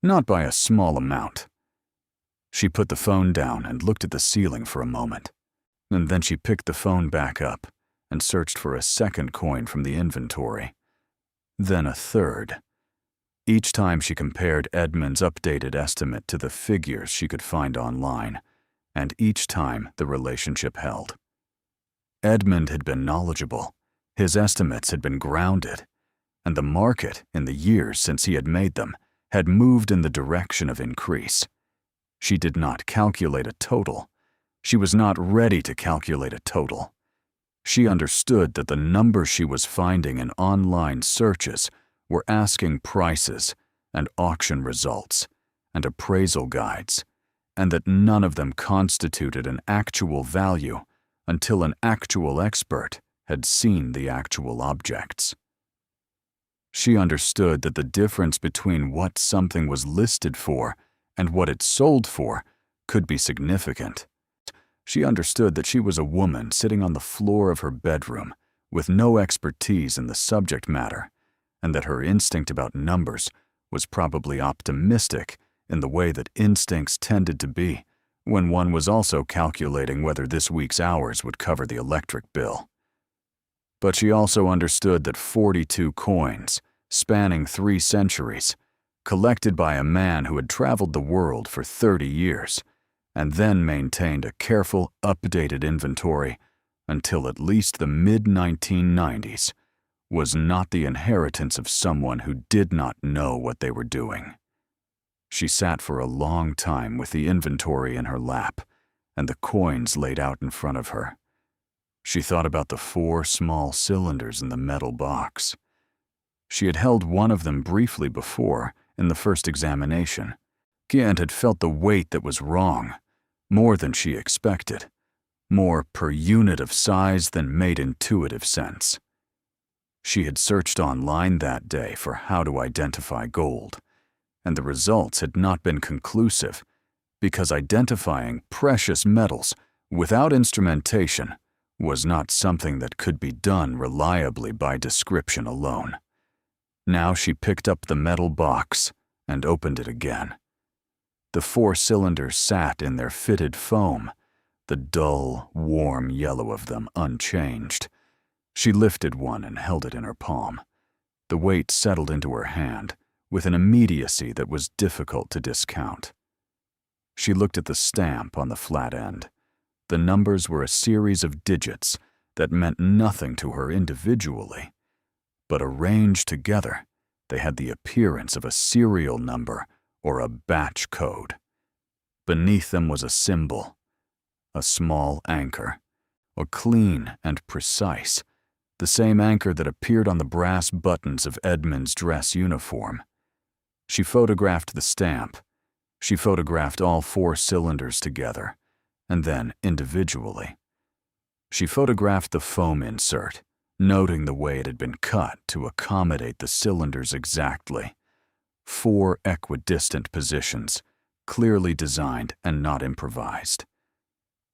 S1: not by a small amount. She put the phone down and looked at the ceiling for a moment, and then she picked the phone back up and searched for a second coin from the inventory, then a third. Each time she compared Edmund's updated estimate to the figures she could find online, and each time the relationship held. Edmund had been knowledgeable, his estimates had been grounded, and the market, in the years since he had made them, had moved in the direction of increase. She did not calculate a total. She was not ready to calculate a total. She understood that the numbers she was finding in online searches were asking prices and auction results and appraisal guides, and that none of them constituted an actual value until an actual expert had seen the actual objects. She understood that the difference between what something was listed for and what it sold for could be significant. She understood that she was a woman sitting on the floor of her bedroom with no expertise in the subject matter, and that her instinct about numbers was probably optimistic in the way that instincts tended to be when one was also calculating whether this week's hours would cover the electric bill. But she also understood that 42 coins, spanning 3 centuries, collected by a man who had traveled the world for 30 years, and then maintained a careful, updated inventory until at least the mid-1990s, was not the inheritance of someone who did not know what they were doing. She sat for a long time with the inventory in her lap and the coins laid out in front of her. She thought about the 4 small cylinders in the metal box. She had held one of them briefly before in the first examination, and had felt the weight that was wrong, more than she expected, more per unit of size than made intuitive sense. She had searched online that day for how to identify gold, and the results had not been conclusive because identifying precious metals without instrumentation was not something that could be done reliably by description alone. Now she picked up the metal box and opened it again. The 4 cylinders sat in their fitted foam, the dull, warm yellow of them unchanged. She lifted one and held it in her palm. The weight settled into her hand with an immediacy that was difficult to discount. She looked at the stamp on the flat end. The numbers were a series of digits that meant nothing to her individually, but arranged together, they had the appearance of a serial number or a batch code. Beneath them was a symbol, a small anchor, clean and precise, the same anchor that appeared on the brass buttons of Edmund's dress uniform. She photographed the stamp. She photographed all 4 cylinders together, and then individually. She photographed the foam insert, noting the way it had been cut to accommodate the cylinders exactly. 4 equidistant positions, clearly designed and not improvised.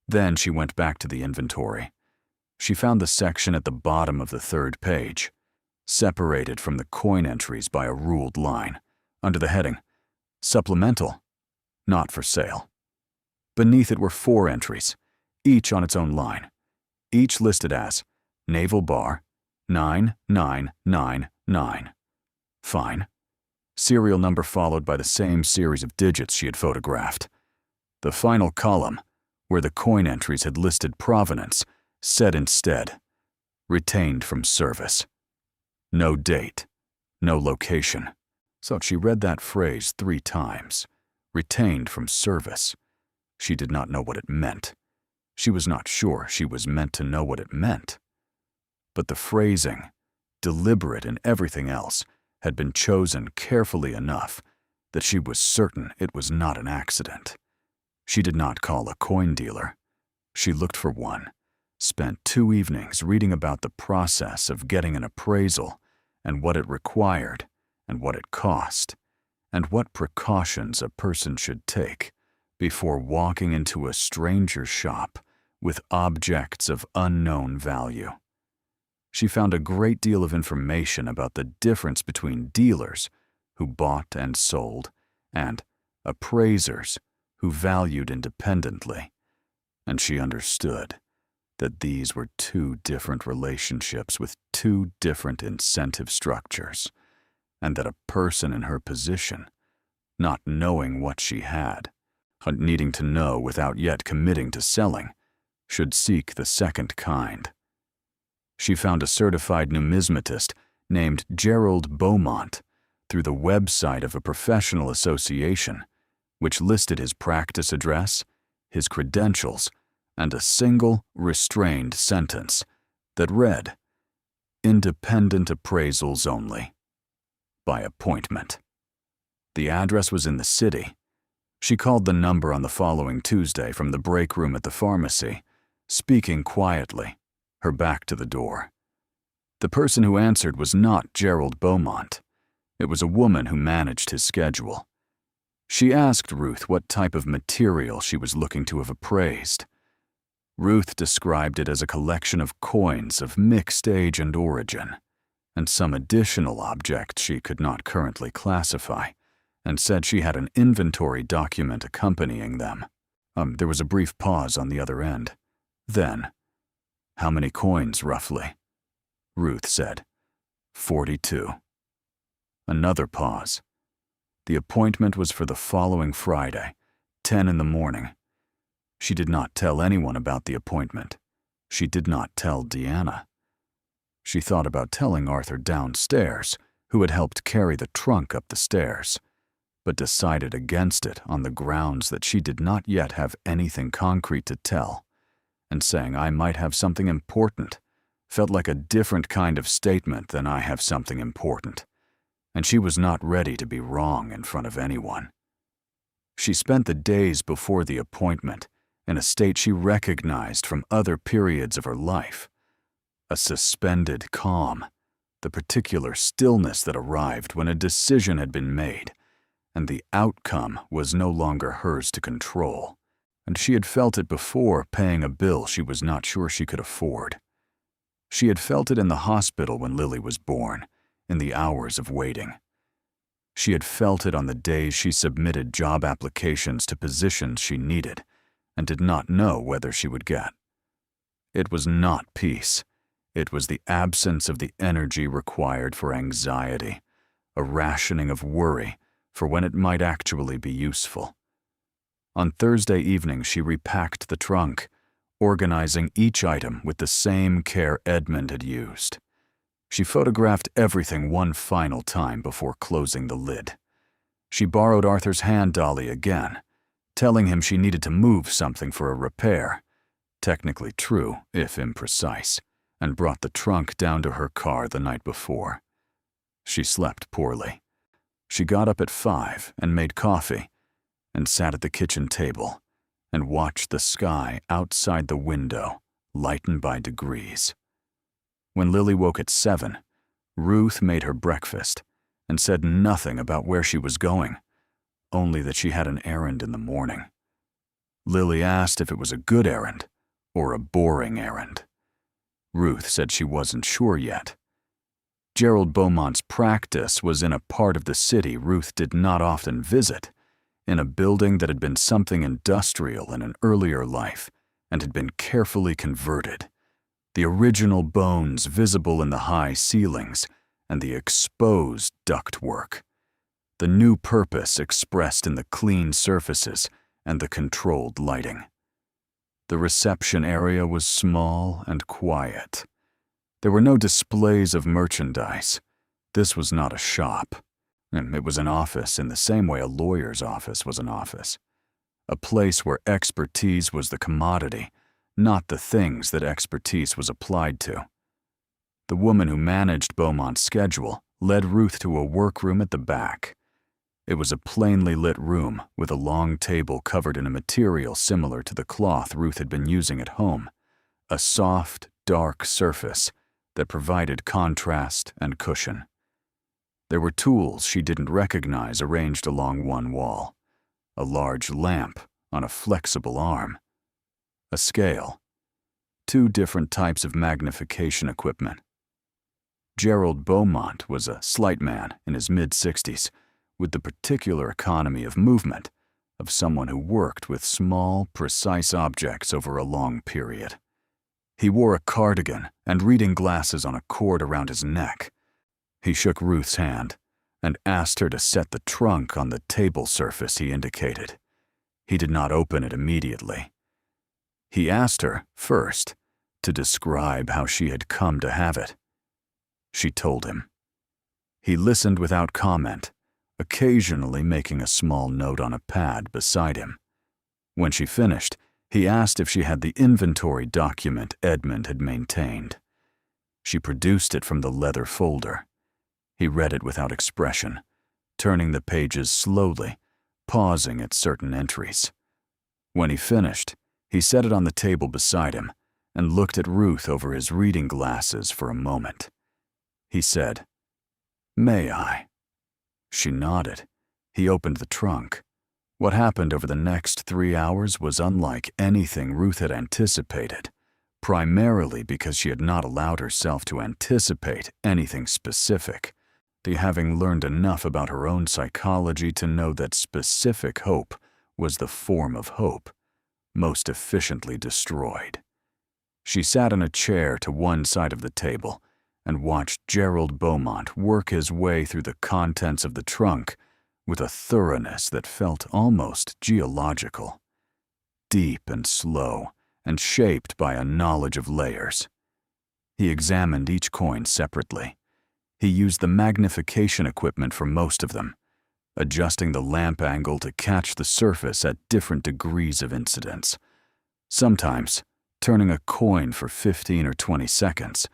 S1: Then she went back to the inventory. She found the section at the bottom of the 3rd page, separated from the coin entries by a ruled line, under the heading, Supplemental, Not for Sale. Beneath it were 4 entries, each on its own line, each listed as Naval Bar 9999. Fine. Serial number followed by the same series of digits she had photographed. The final column, where the coin entries had listed provenance, said instead, Retained from service. No date, no location. So she read that phrase 3 times. Retained from service. She did not know what it meant. She was not sure she was meant to know what it meant. But the phrasing, deliberate in everything else, had been chosen carefully enough that she was certain it was not an accident. She did not call a coin dealer. She looked for one, spent 2 evenings reading about the process of getting an appraisal and what it required and what it cost, and what precautions a person should take before walking into a stranger's shop with objects of unknown value. She found a great deal of information about the difference between dealers who bought and sold and appraisers who valued independently, and she understood that these were 2 different relationships with 2 different incentive structures, and that a person in her position, not knowing what she had, needing to know without yet committing to selling, should seek the second kind. She found a certified numismatist named Gerald Beaumont through the website of a professional association, which listed his practice address, his credentials, and a single, restrained sentence that read, Independent appraisals only. By appointment. The address was in the city. She called the number on the following Tuesday from the break room at the pharmacy, speaking quietly, her back to the door. The person who answered was not Gerald Beaumont. It was a woman who managed his schedule. She asked Ruth what type of material she was looking to have appraised. Ruth described it as a collection of coins of mixed age and origin, and some additional objects she could not currently classify, and said she had an inventory document accompanying them. There was a brief pause on the other end. Then, how many coins, roughly? Ruth said, 42. Another pause. The appointment was for the following Friday, 10 in the morning. She did not tell anyone about the appointment. She did not tell Deanna. She thought about telling Arthur downstairs, who had helped carry the trunk up the stairs, but decided against it on the grounds that she did not yet have anything concrete to tell, and saying I might have something important felt like a different kind of statement than I have something important, and she was not ready to be wrong in front of anyone. She spent the days before the appointment in a state she recognized from other periods of her life, a suspended calm, the particular stillness that arrived when a decision had been made, and the outcome was no longer hers to control, and she had felt it before paying a bill she was not sure she could afford. She had felt it in the hospital when Lily was born, in the hours of waiting. She had felt it on the days she submitted job applications to positions she needed and did not know whether she would get. It was not peace. It was the absence of the energy required for anxiety, a rationing of worry for when it might actually be useful. On Thursday evening, she repacked the trunk, organizing each item with the same care Edmund had used. She photographed everything one final time before closing the lid. She borrowed Arthur's hand dolly again, telling him she needed to move something for a repair, technically true if imprecise, and brought the trunk down to her car the night before. She slept poorly. She got up at 5 and made coffee, and sat at the kitchen table and watched the sky outside the window lighten by degrees. When Lily woke at 7, Ruth made her breakfast and said nothing about where she was going, only that she had an errand in the morning. Lily asked if it was a good errand or a boring errand. Ruth said she wasn't sure yet. Gerald Beaumont's practice was in a part of the city Ruth did not often visit, in a building that had been something industrial in an earlier life and had been carefully converted, the original bones visible in the high ceilings and the exposed ductwork, the new purpose expressed in the clean surfaces and the controlled lighting. The reception area was small and quiet. There were no displays of merchandise. This was not a shop. It was an office in the same way a lawyer's office was an office. A place where expertise was the commodity, not the things that expertise was applied to. The woman who managed Beaumont's schedule led Ruth to a workroom at the back. It was a plainly lit room with a long table covered in a material similar to the cloth Ruth had been using at home, a soft, dark surface that provided contrast and cushion. There were tools she didn't recognize arranged along one wall, a large lamp on a flexible arm, a scale, 2 different types of magnification equipment. Gerald Beaumont was a slight man in his mid-60s, with the particular economy of movement of someone who worked with small, precise objects over a long period. He wore a cardigan and reading glasses on a cord around his neck. He shook Ruth's hand and asked her to set the trunk on the table surface he indicated. He did not open it immediately. He asked her, first, to describe how she had come to have it. She told him. He listened without comment, occasionally making a small note on a pad beside him. When she finished, he asked if she had the inventory document Edmund had maintained. She produced it from the leather folder. He read it without expression, turning the pages slowly, pausing at certain entries. When he finished, he set it on the table beside him and looked at Ruth over his reading glasses for a moment. He said, "May I?" She nodded. He opened the trunk. What happened over the next 3 hours was unlike anything Ruth had anticipated, primarily because she had not allowed herself to anticipate anything specific, having learned enough about her own psychology to know that specific hope was the form of hope, most efficiently destroyed. She sat in a chair to one side of the table and watched Gerald Beaumont work his way through the contents of the trunk with a thoroughness that felt almost geological, deep and slow, and shaped by a knowledge of layers. He examined each coin separately. He used the magnification equipment for most of them, adjusting the lamp angle to catch the surface at different degrees of incidence, sometimes turning a coin for 15 or 20 seconds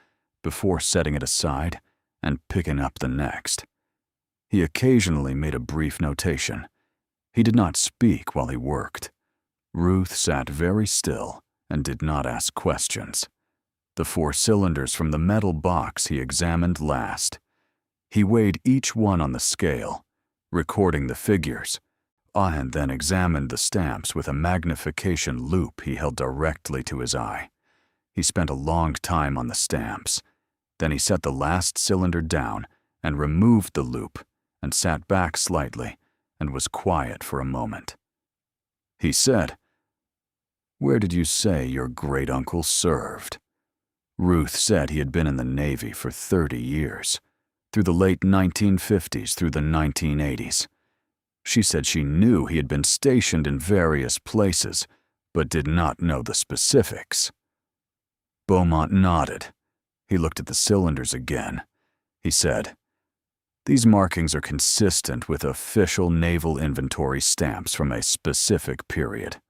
S1: before setting it aside and picking up the next. He occasionally made a brief notation. He did not speak while he worked. Ruth sat very still and did not ask questions. The 4 cylinders from the metal box he examined last. He weighed each one on the scale, recording the figures, and then examined the stamps with a magnification loupe he held directly to his eye. He spent a long time on the stamps. Then he set the last cylinder down and removed the loupe and sat back slightly and was quiet for a moment. He said, "Where did you say your great-uncle served?" Ruth said he had been in the Navy for 30 years, through the late 1950s through the 1980s. She said she knew he had been stationed in various places, but did not know the specifics. Beaumont nodded. He looked at the cylinders again. He said, "These markings are consistent with official naval inventory stamps from a specific period.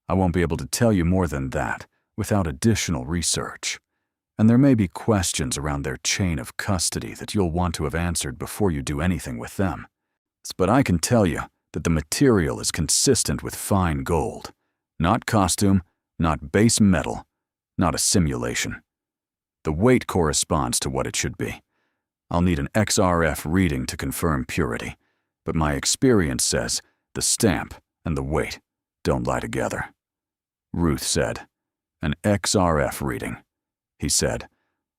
S1: I won't be able to tell you more than that, without additional research. And there may be questions around their chain of custody that you'll want to have answered before you do anything with them. But I can tell you that the material is consistent with fine gold. Not costume, not base metal, not a simulation. The weight corresponds to what it should be. I'll need an XRF reading to confirm purity, but my experience says the stamp and the weight don't lie together. Ruth said, "An XRF reading," he said.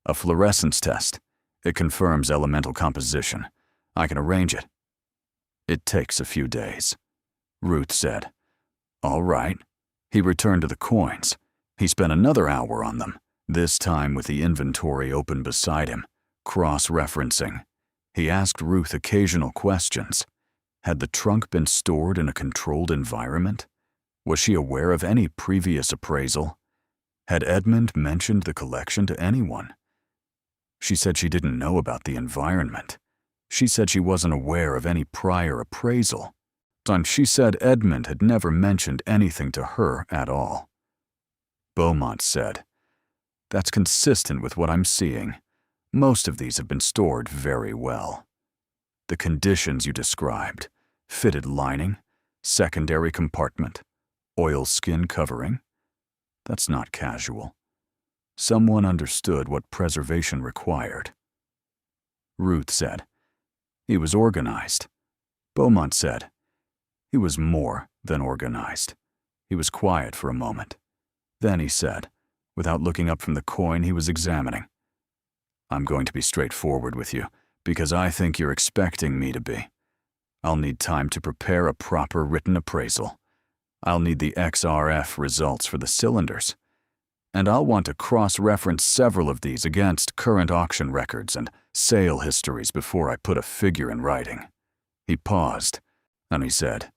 S1: "A fluorescence test. It confirms elemental composition. I can arrange it." "It takes a few days," Ruth said. "All right." He returned to the coins. He spent another hour on them, this time with the inventory open beside him, cross-referencing. He asked Ruth occasional questions. Had the trunk been stored in a controlled environment? Was she aware of any previous appraisal? Had Edmund mentioned the collection to anyone? She said she didn't know about the environment. She said she wasn't aware of any prior appraisal. And she said Edmund had never mentioned anything to her at all. Beaumont said, "That's consistent with what I'm seeing. Most of these have been stored very well. The conditions you described, fitted lining, secondary compartment, oilskin covering, that's not casual. Someone understood what preservation required." Ruth said, "He was organized." Beaumont said, "He was more than organized." He was quiet for a moment. Then he said, without looking up from the coin he was examining, "I'm going to be straightforward with you, because I think you're expecting me to be. I'll need time to prepare a proper written appraisal. I'll need the XRF results for the cylinders. And I'll want to cross-reference several of these against current auction records and sale histories before I put a figure in writing." He paused, and he said,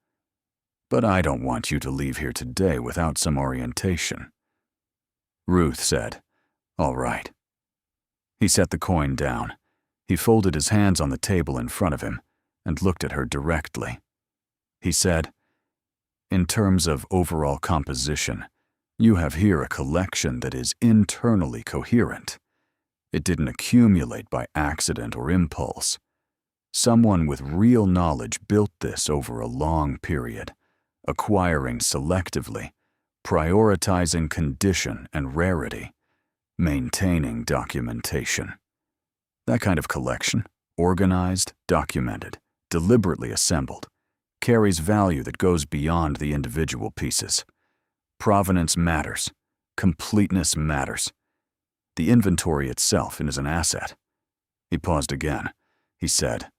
S1: "But I don't want you to leave here today without some orientation." Ruth said, "All right." He set the coin down. He folded his hands on the table in front of him and looked at her directly. He said, "In terms of overall composition, you have here a collection that is internally coherent. It didn't accumulate by accident or impulse. Someone with real knowledge built this over a long period, acquiring selectively, prioritizing condition and rarity, maintaining documentation. That kind of collection, organized, documented, deliberately assembled, carries value that goes beyond the individual pieces. Provenance matters. Completeness matters. The inventory itself is an asset." He paused again. He said,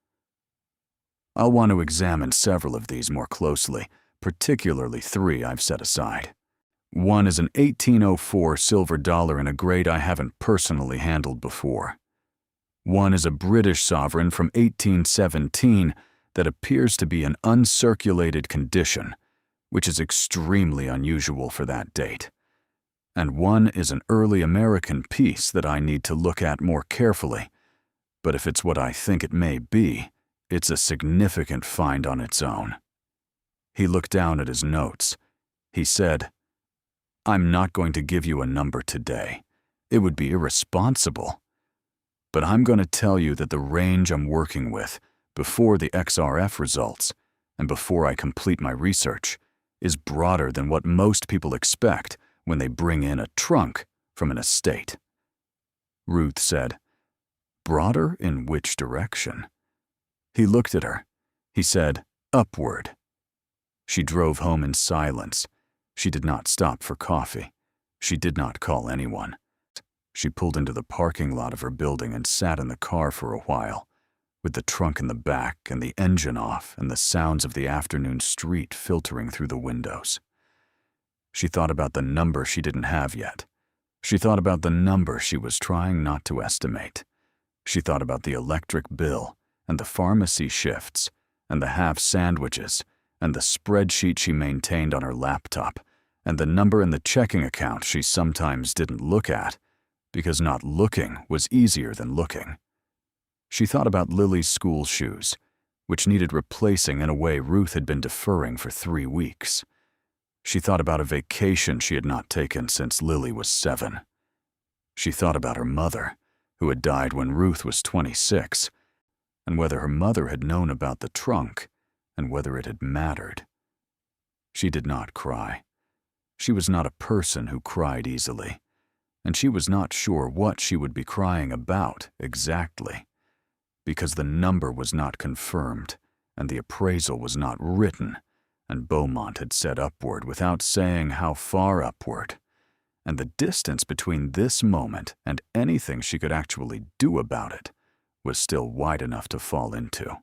S1: "I'll want to examine several of these more closely, particularly 3 I've set aside. One is an 1804 silver dollar in a grade I haven't personally handled before. One is a British sovereign from 1817 that appears to be in uncirculated condition, which is extremely unusual for that date. And one is an early American piece that I need to look at more carefully, but if it's what I think it may be, it's a significant find on its own." He looked down at his notes. He said, "I'm not going to give you a number today. It would be irresponsible. But I'm going to tell you that the range I'm working with, before the XRF results, and before I complete my research, is broader than what most people expect when they bring in a trunk from an estate." Ruth said, "Broader in which direction?" He looked at her. He said, "Upward." She drove home in silence. She did not stop for coffee. She did not call anyone. She pulled into the parking lot of her building and sat in the car for a while, with the trunk in the back and the engine off and the sounds of the afternoon street filtering through the windows. She thought about the number she didn't have yet. She thought about the number she was trying not to estimate. She thought about the electric bill and the pharmacy shifts and the half sandwiches and the spreadsheet she maintained on her laptop and the number in the checking account she sometimes didn't look at because not looking was easier than looking. She thought about Lily's school shoes, which needed replacing in a way Ruth had been deferring for 3 weeks. She thought about a vacation she had not taken since Lily was 7. She thought about her mother, who had died when Ruth was 26, and whether her mother had known about the trunk, and whether it had mattered. She did not cry. She was not a person who cried easily, and she was not sure what she would be crying about exactly, because the number was not confirmed, and the appraisal was not written, and Beaumont had said upward without saying how far upward, and the distance between this moment and anything she could actually do about it was still wide enough to fall into.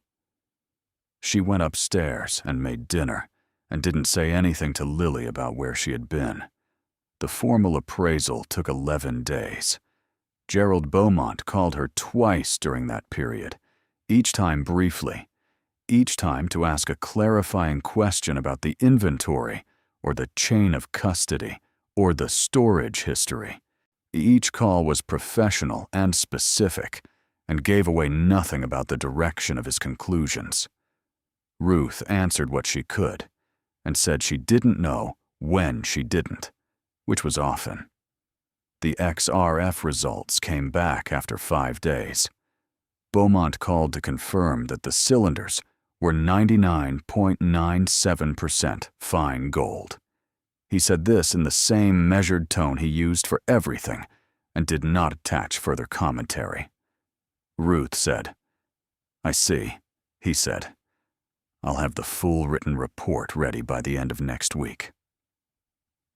S1: She went upstairs and made dinner, and didn't say anything to Lily about where she had been. The formal appraisal took 11 days. Gerald Beaumont called her twice during that period, each time briefly, each time to ask a clarifying question about the inventory or the chain of custody or the storage history. Each call was professional and specific and gave away nothing about the direction of his conclusions. Ruth answered what she could and said she didn't know when she didn't, which was often. The XRF results came back after 5 days. Beaumont called to confirm that the cylinders were 99.97% fine gold. He said this in the same measured tone he used for everything and did not attach further commentary. Ruth said, "I see," he said. "I'll have the full written report ready by the end of next week."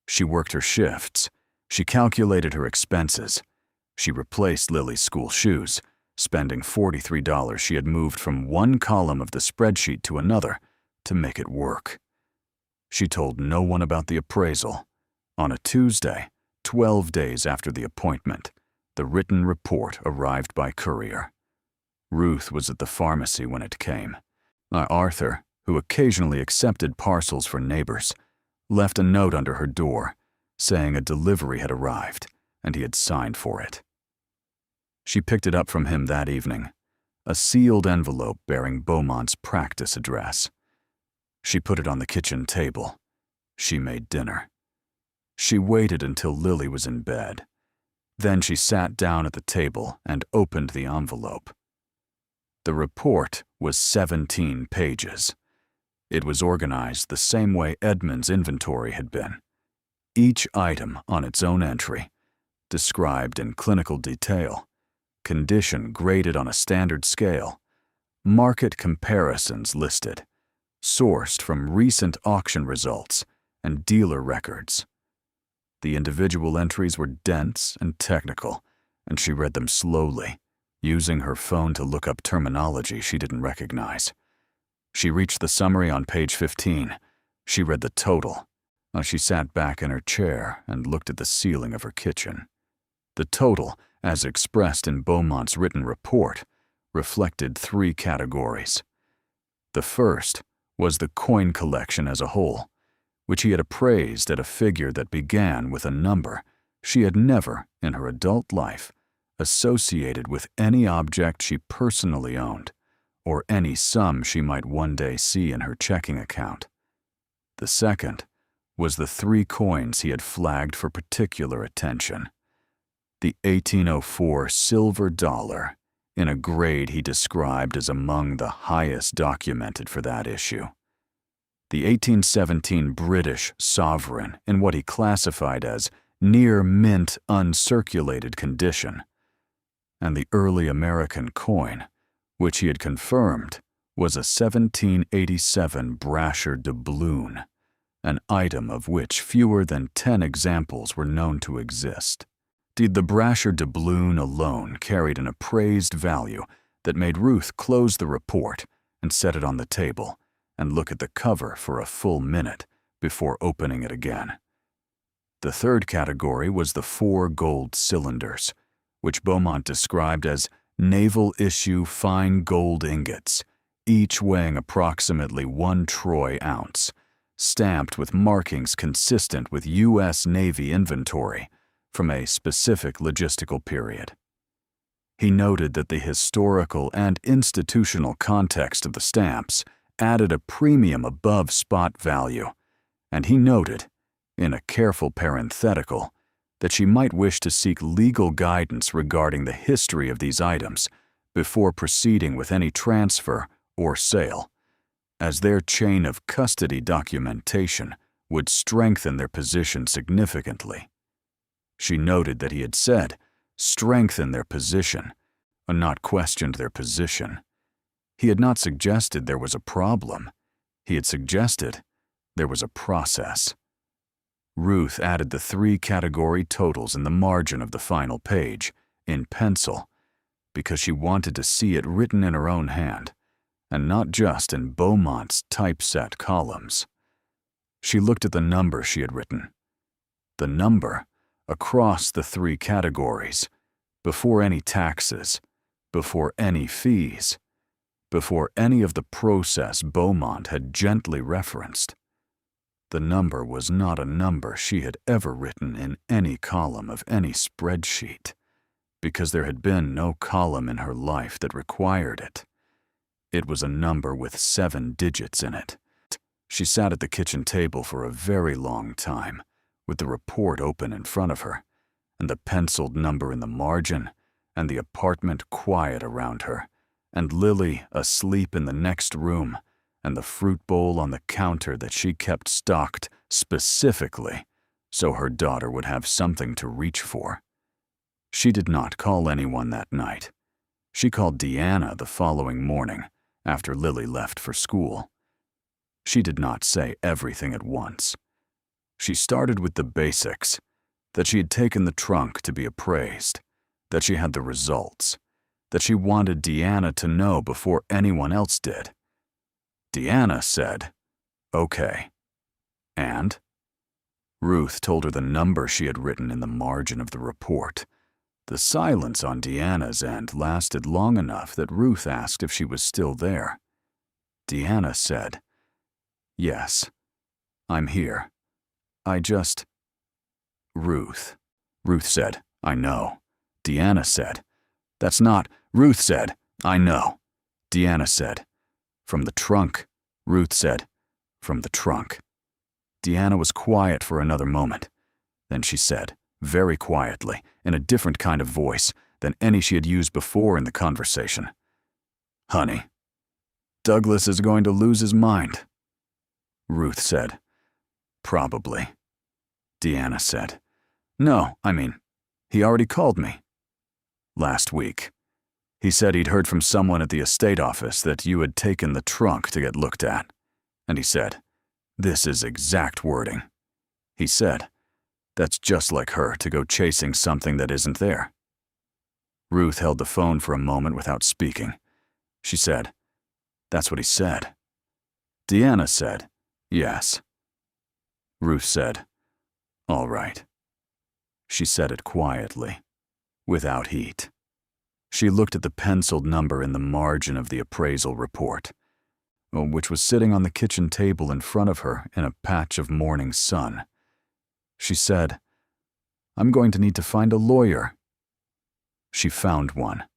S1: She worked her shifts. She calculated her expenses. She replaced Lily's school shoes, spending $43 she had moved from one column of the spreadsheet to another to make it work. She told no one about the appraisal. On a Tuesday, 12 days after the appointment, the written report arrived by courier. Ruth was at the pharmacy when it came. Arthur, who occasionally accepted parcels for neighbors, left a note under her door saying a delivery had arrived and he had signed for it. She picked it up from him that evening, a sealed envelope bearing Beaumont's practice address. She put it on the kitchen table. She made dinner. She waited until Lily was in bed. Then she sat down at the table and opened the envelope. The report was 17 pages. It was organized the same way Edmund's inventory had been. Each item on its own entry, described in clinical detail, condition graded on a standard scale, market comparisons listed, sourced from recent auction results and dealer records. The individual entries were dense and technical, and she read them slowly, using her phone to look up terminology she didn't recognize. She reached the summary on page 15. She read the total. She sat back in her chair and looked at the ceiling of her kitchen. The total, as expressed in Beaumont's written report, reflected 3 categories. The first was the coin collection as a whole, which he had appraised at a figure that began with a number she had never, in her adult life, associated with any object she personally owned, or any sum she might one day see in her checking account. The second was the 3 coins he had flagged for particular attention. The 1804 silver dollar, in a grade he described as among the highest documented for that issue. The 1817 British sovereign, in what he classified as near mint uncirculated condition, and the early American coin, which he had confirmed was a 1787 brasher doubloon, an item of which fewer than 10 examples were known to exist. The brasher doubloon alone carried an appraised value that made Ruth close the report and set it on the table and look at the cover for a full minute before opening it again. The third category was the 4 gold cylinders, which Beaumont described as Naval issue fine gold ingots, each weighing approximately 1 troy ounce, stamped with markings consistent with U.S. Navy inventory from a specific logistical period. He noted that the historical and institutional context of the stamps added a premium above spot value, and he noted, in a careful parenthetical, that she might wish to seek legal guidance regarding the history of these items before proceeding with any transfer or sale, as their chain of custody documentation would strengthen their position significantly. She noted that he had said, strengthen their position, and not questioned their position. He had not suggested there was a problem. He had suggested there was a process. Ruth added the 3 category totals in the margin of the final page, in pencil, because she wanted to see it written in her own hand, and not just in Beaumont's typeset columns. She looked at the number she had written. The number, across the 3 categories, before any taxes, before any fees, before any of the process Beaumont had gently referenced. The number was not a number she had ever written in any column of any spreadsheet, because there had been no column in her life that required it. It was a number with 7 digits in it. She sat at the kitchen table for a very long time, with the report open in front of her, and the penciled number in the margin, and the apartment quiet around her, and Lily asleep in the next room, and the fruit bowl on the counter that she kept stocked specifically so her daughter would have something to reach for. She did not call anyone that night. She called Deanna the following morning, after Lily left for school. She did not say everything at once. She started with the basics, that she had taken the trunk to be appraised, that she had the results, that she wanted Deanna to know before anyone else did. Deanna said, "Okay." And? Ruth told her the number she had written in the margin of the report. The silence on Deanna's end lasted long enough that Ruth asked if she was still there. Deanna said, "Yes, I'm here. I just—" Ruth said, "I know." Deanna said, "That's not—" Ruth said, "I know." Deanna said, "From the trunk." Ruth said, "From the trunk." Deanna was quiet for another moment. Then she said, very quietly, in a different kind of voice than any she had used before in the conversation, "Honey, Douglas is going to lose his mind." Ruth said, "Probably." Deanna said, "No, I mean, he already called me. Last week. He said he'd heard from someone at the estate office that you had taken the trunk to get looked at. And he said, this is exact wording. He said, that's just like her to go chasing something that isn't there." Ruth held the phone for a moment without speaking. She said, "That's what he said." Deanna said, "Yes." Ruth said, "All right." She said it quietly, without heat. She looked at the penciled number in the margin of the appraisal report, which was sitting on the kitchen table in front of her in a patch of morning sun. She said, "I'm going to need to find a lawyer." She found one.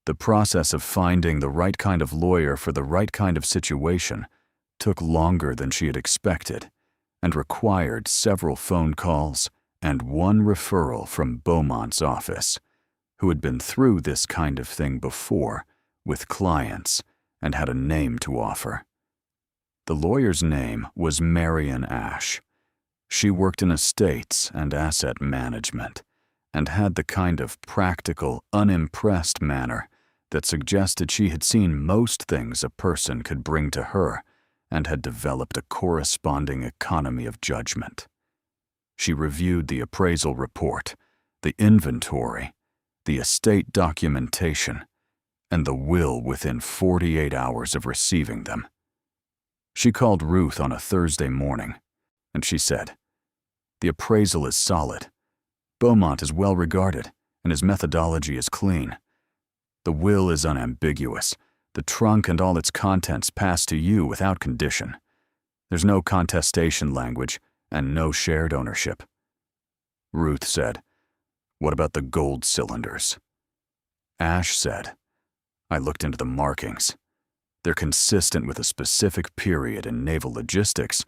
S1: The process of finding the right kind of lawyer for the right kind of situation took longer than she had expected and required several phone calls and one referral from Beaumont's office, who had been through this kind of thing before with clients and had a name to offer. The lawyer's name was Marion Ashe. She worked in estates and asset management and had the kind of practical, unimpressed manner that suggested she had seen most things a person could bring to her and had developed a corresponding economy of judgment. She reviewed the appraisal report, the inventory, the estate documentation, and the will within 48 hours of receiving them. She called Ruth on a Thursday morning, and she said, "The appraisal is solid. Beaumont is well regarded, and his methodology is clean. The will is unambiguous. The trunk and all its contents pass to you without condition. There's no contestation language and no shared ownership." Ruth said, "What about the gold cylinders?" Ashe said, "I looked into the markings. They're consistent with a specific period in naval logistics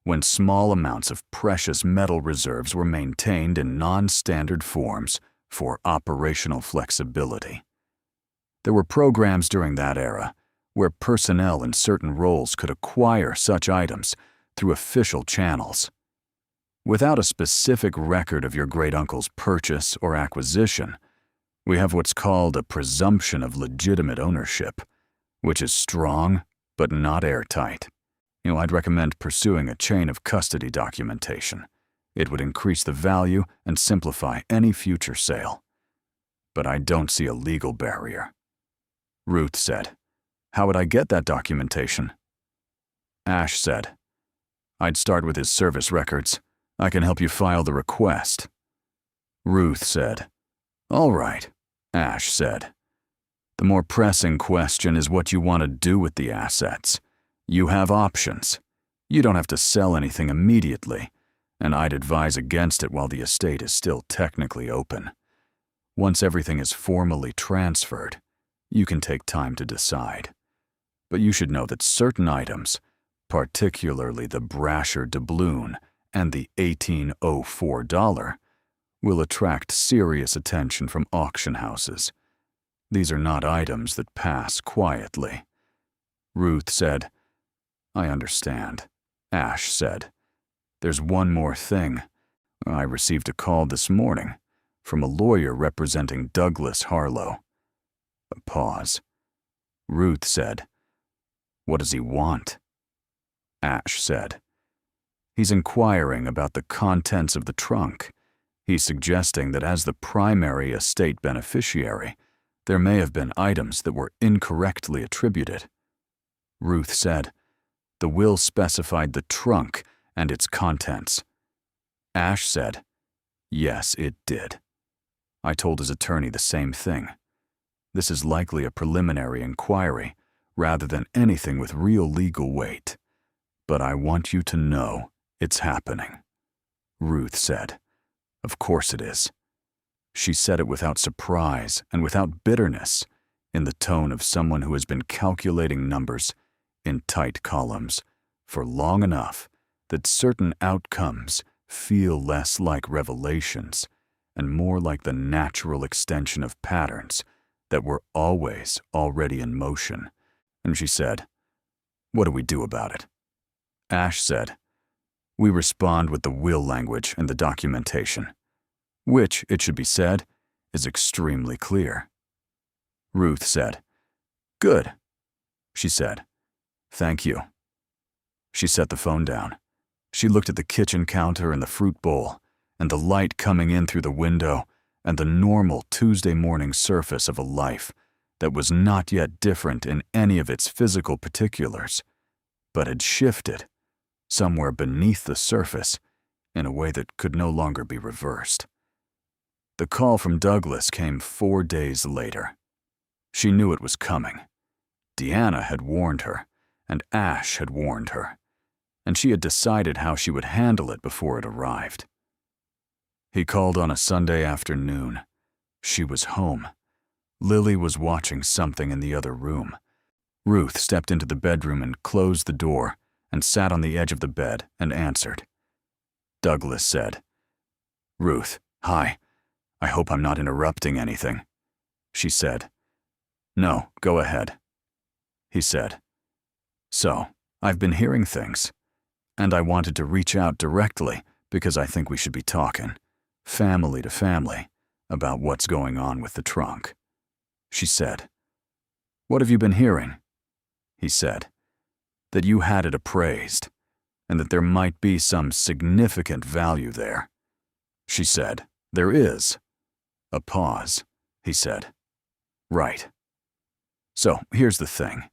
S1: when small amounts of precious metal reserves were maintained in non-standard forms for operational flexibility. There were programs during that era where personnel in certain roles could acquire such items through official channels. Without a specific record of your great-uncle's purchase or acquisition, we have what's called a presumption of legitimate ownership, which is strong but not airtight. I'd recommend pursuing a chain of custody documentation. It would increase the value and simplify any future sale. But I don't see a legal barrier. Ruth said, "How would I get that documentation?" Ash said, "I'd start with his service records. I can help you file the request." Ruth said, "All right," Ash said. "The more pressing question is what you want to do with the assets. You have options. You don't have to sell anything immediately, and I'd advise against it while the estate is still technically open. Once everything is formally transferred, you can take time to decide. But you should know that certain items, particularly the Brasher doubloon and the $1804, will attract serious attention from auction houses. These are not items that pass quietly." Ruth said, "I understand." Ash said, "There's one more thing. I received a call this morning from a lawyer representing Douglas Harlow." A pause. Ruth said, "What does he want?" Ash said, "He's inquiring about the contents of the trunk. He's suggesting that as the primary estate beneficiary, there may have been items that were incorrectly attributed." Ruth said, "The will specified the trunk and its contents." Ash said, "Yes, it did. I told his attorney the same thing. This is likely a preliminary inquiry rather than anything with real legal weight. But I want you to know it's happening." Ruth said, "Of course it is." She said it without surprise and without bitterness, in the tone of someone who has been calculating numbers in tight columns for long enough that certain outcomes feel less like revelations and more like the natural extension of patterns that were always already in motion. And she said, "What do we do about it?" Ash said, "We respond with the will language and the documentation, which, it should be said, is extremely clear." Ruth said, "Good." She said, "Thank you." She set the phone down. She looked at the kitchen counter and the fruit bowl, and the light coming in through the window, and the normal Tuesday morning surface of a life that was not yet different in any of its physical particulars, but had shifted somewhere beneath the surface in a way that could no longer be reversed. The call from Douglas came 4 days later. She knew it was coming. Deanna had warned her, and Ash had warned her, and she had decided how she would handle it before it arrived. He called on a Sunday afternoon. She was home. Lily was watching something in the other room. Ruth stepped into the bedroom and closed the door and sat on the edge of the bed and answered. Douglas said, "Ruth, hi. I hope I'm not interrupting anything." She said, "No, go ahead." He said, "So, I've been hearing things, and I wanted to reach out directly because I think we should be talking, family to family, about what's going on with the trunk." She said, "What have you been hearing?" He said, "That you had it appraised, and that there might be some significant value there." She said, "There is." A pause. He said, "Right. So, here's the thing.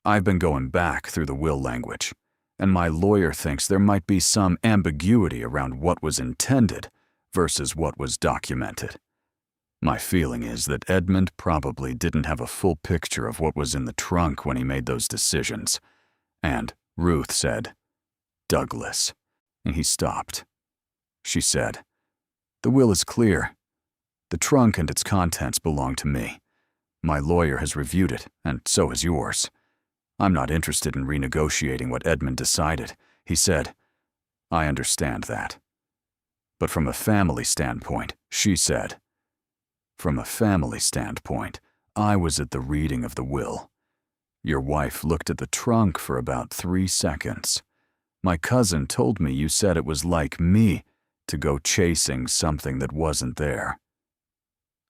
S1: I've been going back through the will language, and my lawyer thinks there might be some ambiguity around what was intended versus what was documented. My feeling is that Edmund probably didn't have a full picture of what was in the trunk when he made those decisions. And Ruth said, "Douglas," and he stopped. She said, "The will is clear. The trunk and its contents belong to me. My lawyer has reviewed it, and so has yours. I'm not interested in renegotiating what Edmund decided. He said, I understand that. But from a family standpoint, she said. From a family standpoint, I was at the reading of the will. Your wife looked at the trunk for about 3 seconds. My cousin told me you said it was like me to go chasing something that wasn't there.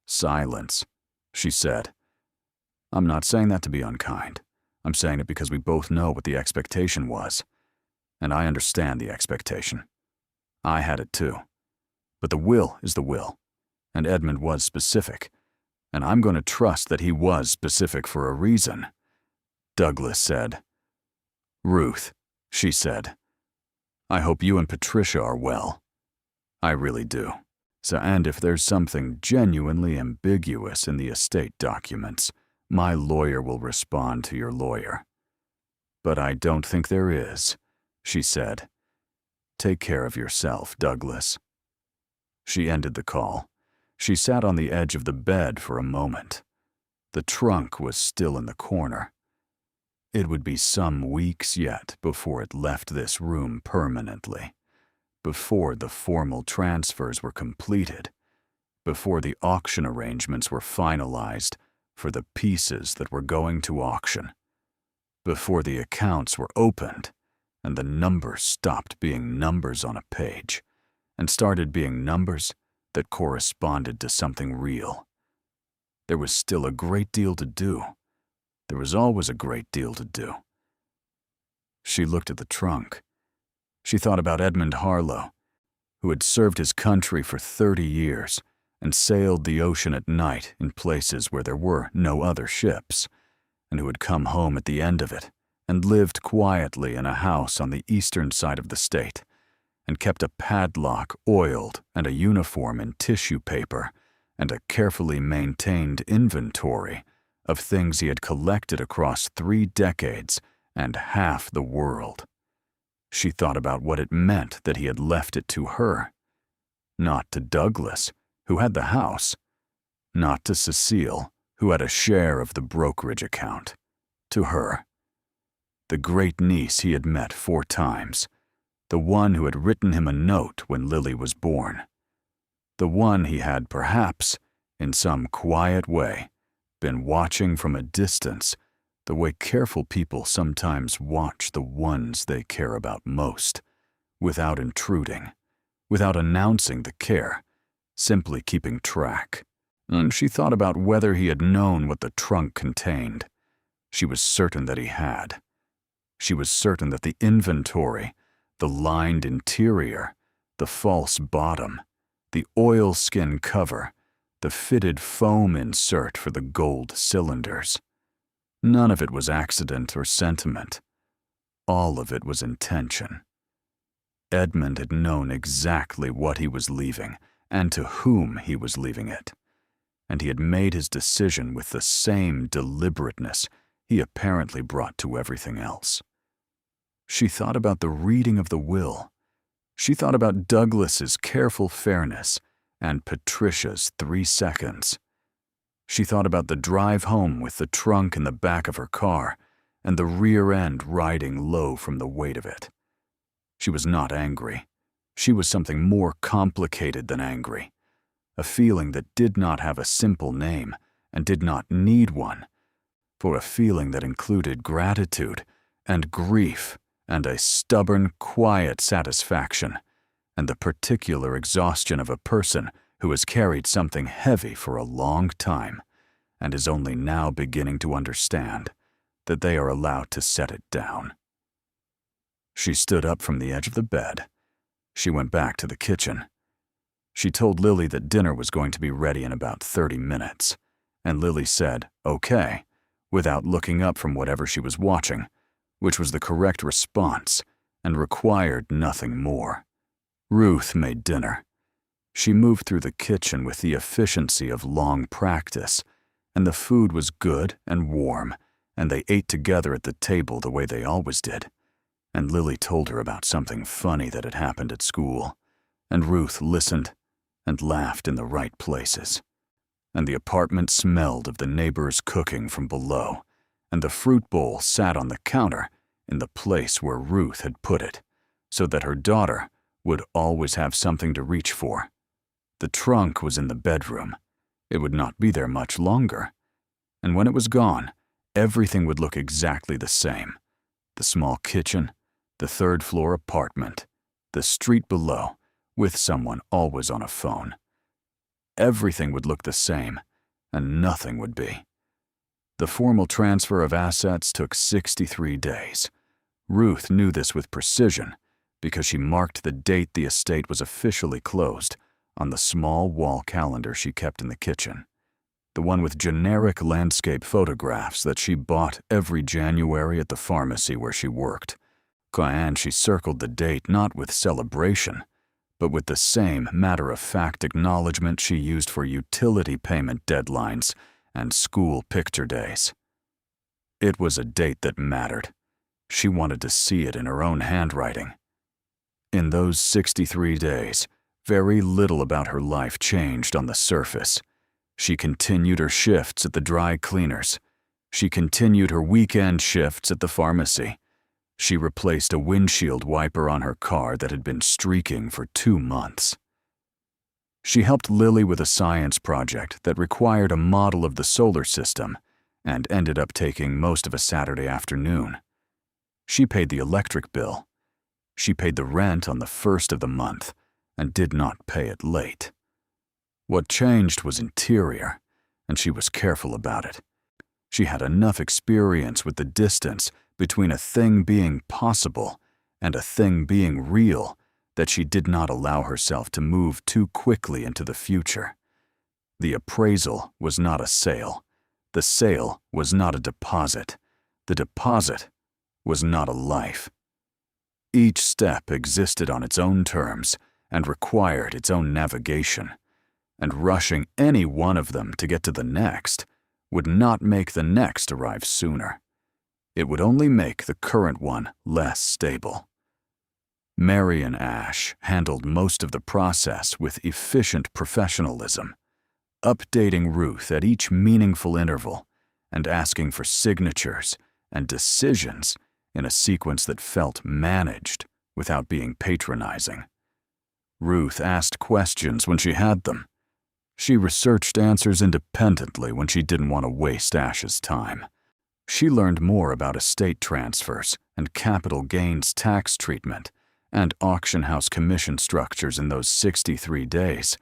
S1: Silence, she said. I'm not saying that to be unkind. I'm saying it because we both know what the expectation was. And I understand the expectation. I had it too. But the will is the will. And Edmund was specific. And I'm going to trust that he was specific for a reason. Douglas said. Ruth, she said. I hope you and Patricia are well. I really do. So, and if there's something genuinely ambiguous in the estate documents, my lawyer will respond to your lawyer. But I don't think there is, she said. Take care of yourself, Douglas. She ended the call. She sat on the edge of the bed for a moment. The trunk was still in the corner. It would be some weeks yet before it left this room permanently, before the formal transfers were completed, before the auction arrangements were finalized for the pieces that were going to auction, before the accounts were opened and the numbers stopped being numbers on a page and started being numbers that corresponded to something real. There was still a great deal to do. There was always a great deal to do. She looked at the trunk. She thought about Edmund Harlow, who had served his country for 30 years and sailed the ocean at night in places where there were no other ships, and who had come home at the end of it and lived quietly in a house on the eastern side of the state, and kept a padlock oiled and a uniform in tissue paper and a carefully maintained inventory of things he had collected across 3 decades and half the world. She thought about what it meant that he had left it to her. Not to Douglas, who had the house. Not to Cecile, who had a share of the brokerage account. To her. The great-niece he had met 4 times. The one who had written him a note when Lily was born. The one he had perhaps, in some quiet way, been watching from a distance, the way careful people sometimes watch the ones they care about most, without intruding, without announcing the care, simply keeping track. And she thought about whether he had known what the trunk contained. She was certain that he had. She was certain that the inventory, the lined interior, the false bottom, the oilskin cover, the fitted foam insert for the gold cylinders. None of it was accident or sentiment. All of it was intention. Edmund had known exactly what he was leaving and to whom he was leaving it, and he had made his decision with the same deliberateness he apparently brought to everything else. She thought about the reading of the will. She thought about Douglas's careful fairness and Patricia's 3 seconds. She thought about the drive home with the trunk in the back of her car and the rear end riding low from the weight of it. She was not angry. She was something more complicated than angry, a feeling that did not have a simple name and did not need one, for a feeling that included gratitude and grief and a stubborn, quiet satisfaction and the particular exhaustion of a person who has carried something heavy for a long time and is only now beginning to understand that they are allowed to set it down. She stood up from the edge of the bed. She went back to the kitchen. She told Lily that dinner was going to be ready in about 30 minutes, and Lily said, "Okay," without looking up from whatever she was watching, which was the correct response and required nothing more. Ruth made dinner. She moved through the kitchen with the efficiency of long practice, and the food was good and warm, and they ate together at the table the way they always did. And Lily told her about something funny that had happened at school, and Ruth listened and laughed in the right places. And the apartment smelled of the neighbors' cooking from below, and the fruit bowl sat on the counter in the place where Ruth had put it, so that her daughter would always have something to reach for. The trunk was in the bedroom. It would not be there much longer. And when it was gone, everything would look exactly the same. The small kitchen, the third-floor apartment, the street below, with someone always on a phone. Everything would look the same, and nothing would be. The formal transfer of assets took 63 days. Ruth knew this with precision because she marked the date the estate was officially closed on the small wall calendar she kept in the kitchen, the one with generic landscape photographs that she bought every January at the pharmacy where she worked. And she circled the date not with celebration, but with the same matter-of-fact acknowledgement she used for utility payment deadlines and school picture days. It was a date that mattered. She wanted to see it in her own handwriting. In those 63 days, very little about her life changed on the surface. She continued her shifts at the dry cleaners. She continued her weekend shifts at the pharmacy. She replaced a windshield wiper on her car that had been streaking for 2 months. She helped Lily with a science project that required a model of the solar system and ended up taking most of a Saturday afternoon. She paid the electric bill. She paid the rent on the first of the month and did not pay it late. What changed was interior, and she was careful about it. She had enough experience with the distance between a thing being possible and a thing being real that she did not allow herself to move too quickly into the future. The appraisal was not a sale. The sale was not a deposit. The deposit was not a life. Each step existed on its own terms and required its own navigation, and rushing any one of them to get to the next would not make the next arrive sooner. It would only make the current one less stable. Mary and Ash handled most of the process with efficient professionalism, updating Ruth at each meaningful interval and asking for signatures and decisions in a sequence that felt managed without being patronizing. Ruth asked questions when she had them. She researched answers independently when she didn't want to waste Ash's time. She learned more about estate transfers and capital gains tax treatment and auction house commission structures in those 63 days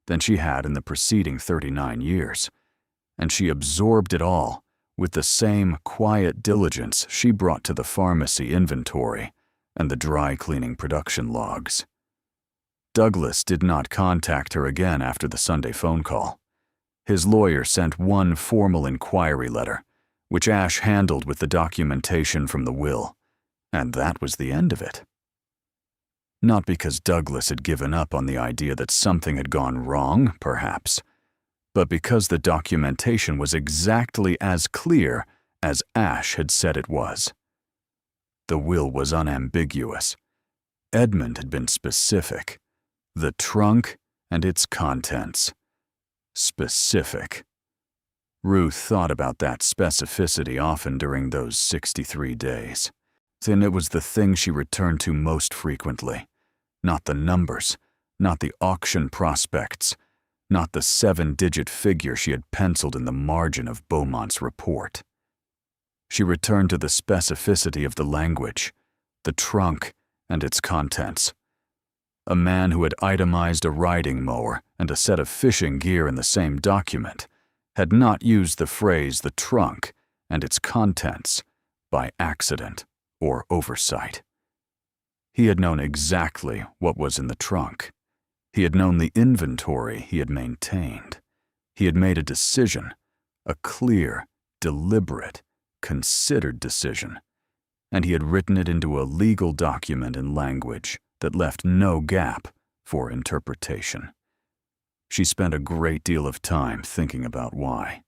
S1: than she had in the preceding 39 years, and she absorbed it all with the same quiet diligence she brought to the pharmacy inventory and the dry cleaning production logs. Douglas did not contact her again after the Sunday phone call. His lawyer sent one formal inquiry letter, which Ash handled with the documentation from the will, and that was the end of it. Not because Douglas had given up on the idea that something had gone wrong, perhaps, but because the documentation was exactly as clear as Ash had said it was. The will was unambiguous. Edmund had been specific. The trunk and its contents. Specific. Ruth thought about that specificity often during those 63 days. And it was the thing she returned to most frequently. Not the numbers, not the auction prospects, not the 7-digit figure she had penciled in the margin of Beaumont's report. She returned to the specificity of the language, the trunk and its contents. A man who had itemized a riding mower and a set of fishing gear in the same document had not used the phrase "the trunk" and its contents by accident or oversight. He had known exactly what was in the trunk. He had known the inventory he had maintained. He had made a decision, a clear, deliberate, considered decision, and he had written it into a legal document in language that left no gap for interpretation. She spent a great deal of time thinking about why.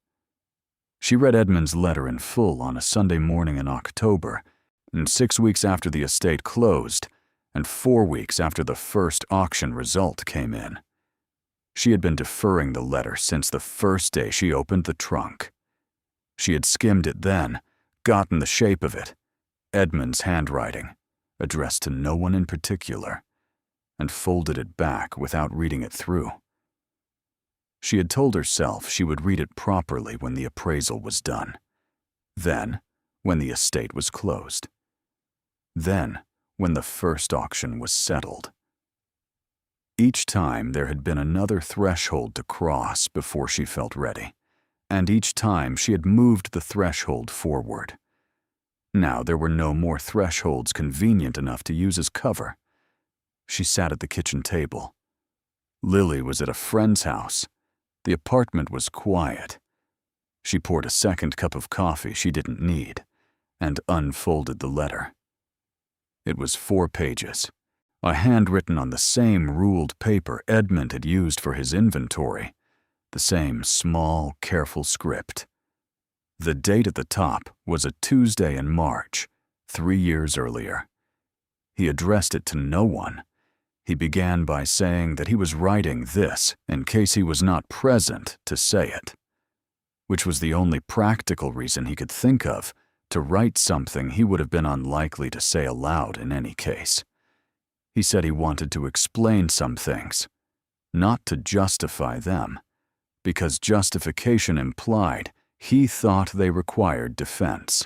S1: She read Edmund's letter in full on a Sunday morning in October, and 6 weeks after the estate closed, and 4 weeks after the first auction result came in. She had been deferring the letter since the first day she opened the trunk. She had skimmed it then, gotten the shape of it, Edmund's handwriting, addressed to no one in particular, and folded it back without reading it through. She had told herself she would read it properly when the appraisal was done. Then, when the estate was closed. Then, when the first auction was settled. Each time there had been another threshold to cross before she felt ready, and each time she had moved the threshold forward. Now there were no more thresholds convenient enough to use as cover. She sat at the kitchen table. Lily was at a friend's house. The apartment was quiet. She poured a second cup of coffee she didn't need and unfolded the letter. It was 4 pages, a handwritten on the same ruled paper Edmund had used for his inventory, the same small, careful script. The date at the top was a Tuesday in March, 3 years earlier. He addressed it to no one. He began by saying that he was writing this in case he was not present to say it, which was the only practical reason he could think of to write something he would have been unlikely to say aloud in any case. He said he wanted to explain some things, not to justify them, because justification implied he thought they required defense,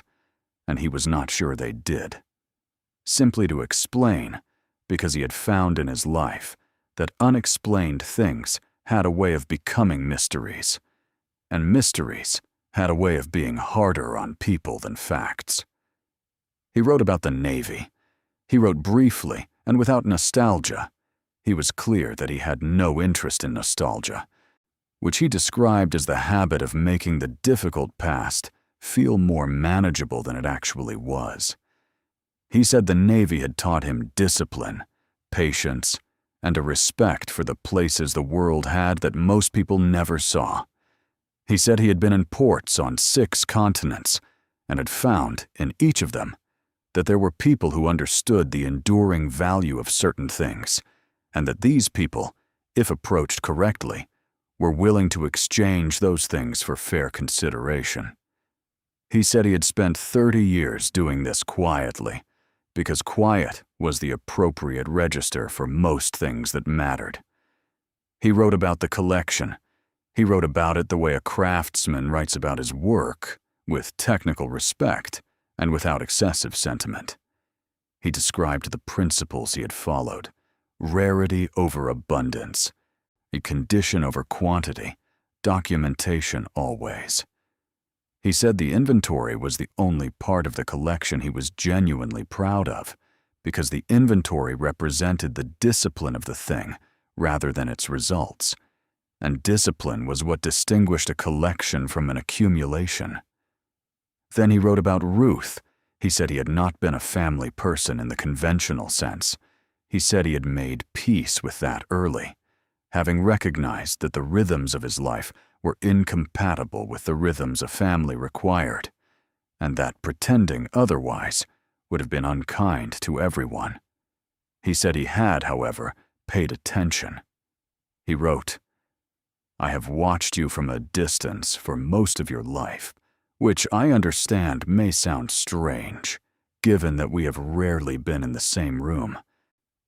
S1: and he was not sure they did. Simply to explain, because he had found in his life that unexplained things had a way of becoming mysteries, and mysteries had a way of being harder on people than facts. He wrote about the Navy. He wrote briefly and without nostalgia. He was clear that he had no interest in nostalgia, which he described as the habit of making the difficult past feel more manageable than it actually was. He said the Navy had taught him discipline, patience, and a respect for the places the world had that most people never saw. He said he had been in ports on 6 continents and had found, in each of them, that there were people who understood the enduring value of certain things, and that these people, if approached correctly, were willing to exchange those things for fair consideration. He said he had spent 30 years doing this quietly, because quiet was the appropriate register for most things that mattered. He wrote about the collection. He wrote about it the way a craftsman writes about his work, with technical respect and without excessive sentiment. He described the principles he had followed: rarity over abundance, a condition over quantity, documentation always. He said the inventory was the only part of the collection he was genuinely proud of, because the inventory represented the discipline of the thing rather than its results, and discipline was what distinguished a collection from an accumulation. Then he wrote about Ruth. He said he had not been a family person in the conventional sense. He said he had made peace with that early, having recognized that the rhythms of his life were incompatible with the rhythms a family required, and that pretending otherwise would have been unkind to everyone. He said he had, however, paid attention. He wrote, "I have watched you from a distance for most of your life, which I understand may sound strange, given that we have rarely been in the same room.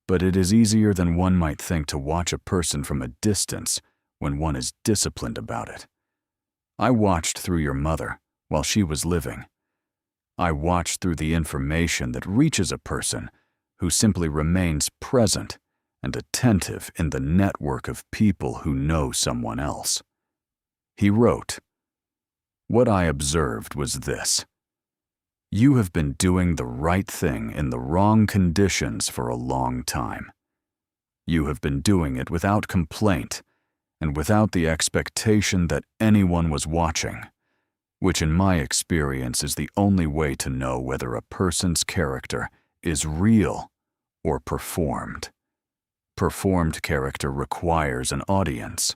S1: But it is easier than one might think to watch a person from a distance when one is disciplined about it. I watched through your mother while she was living. I watched through the information that reaches a person who simply remains present and attentive in the network of people who know someone else." He wrote, "What I observed was this. You have been doing the right thing in the wrong conditions for a long time. You have been doing it without complaint and without the expectation that anyone was watching, which in my experience is the only way to know whether a person's character is real or performed. Performed character requires an audience.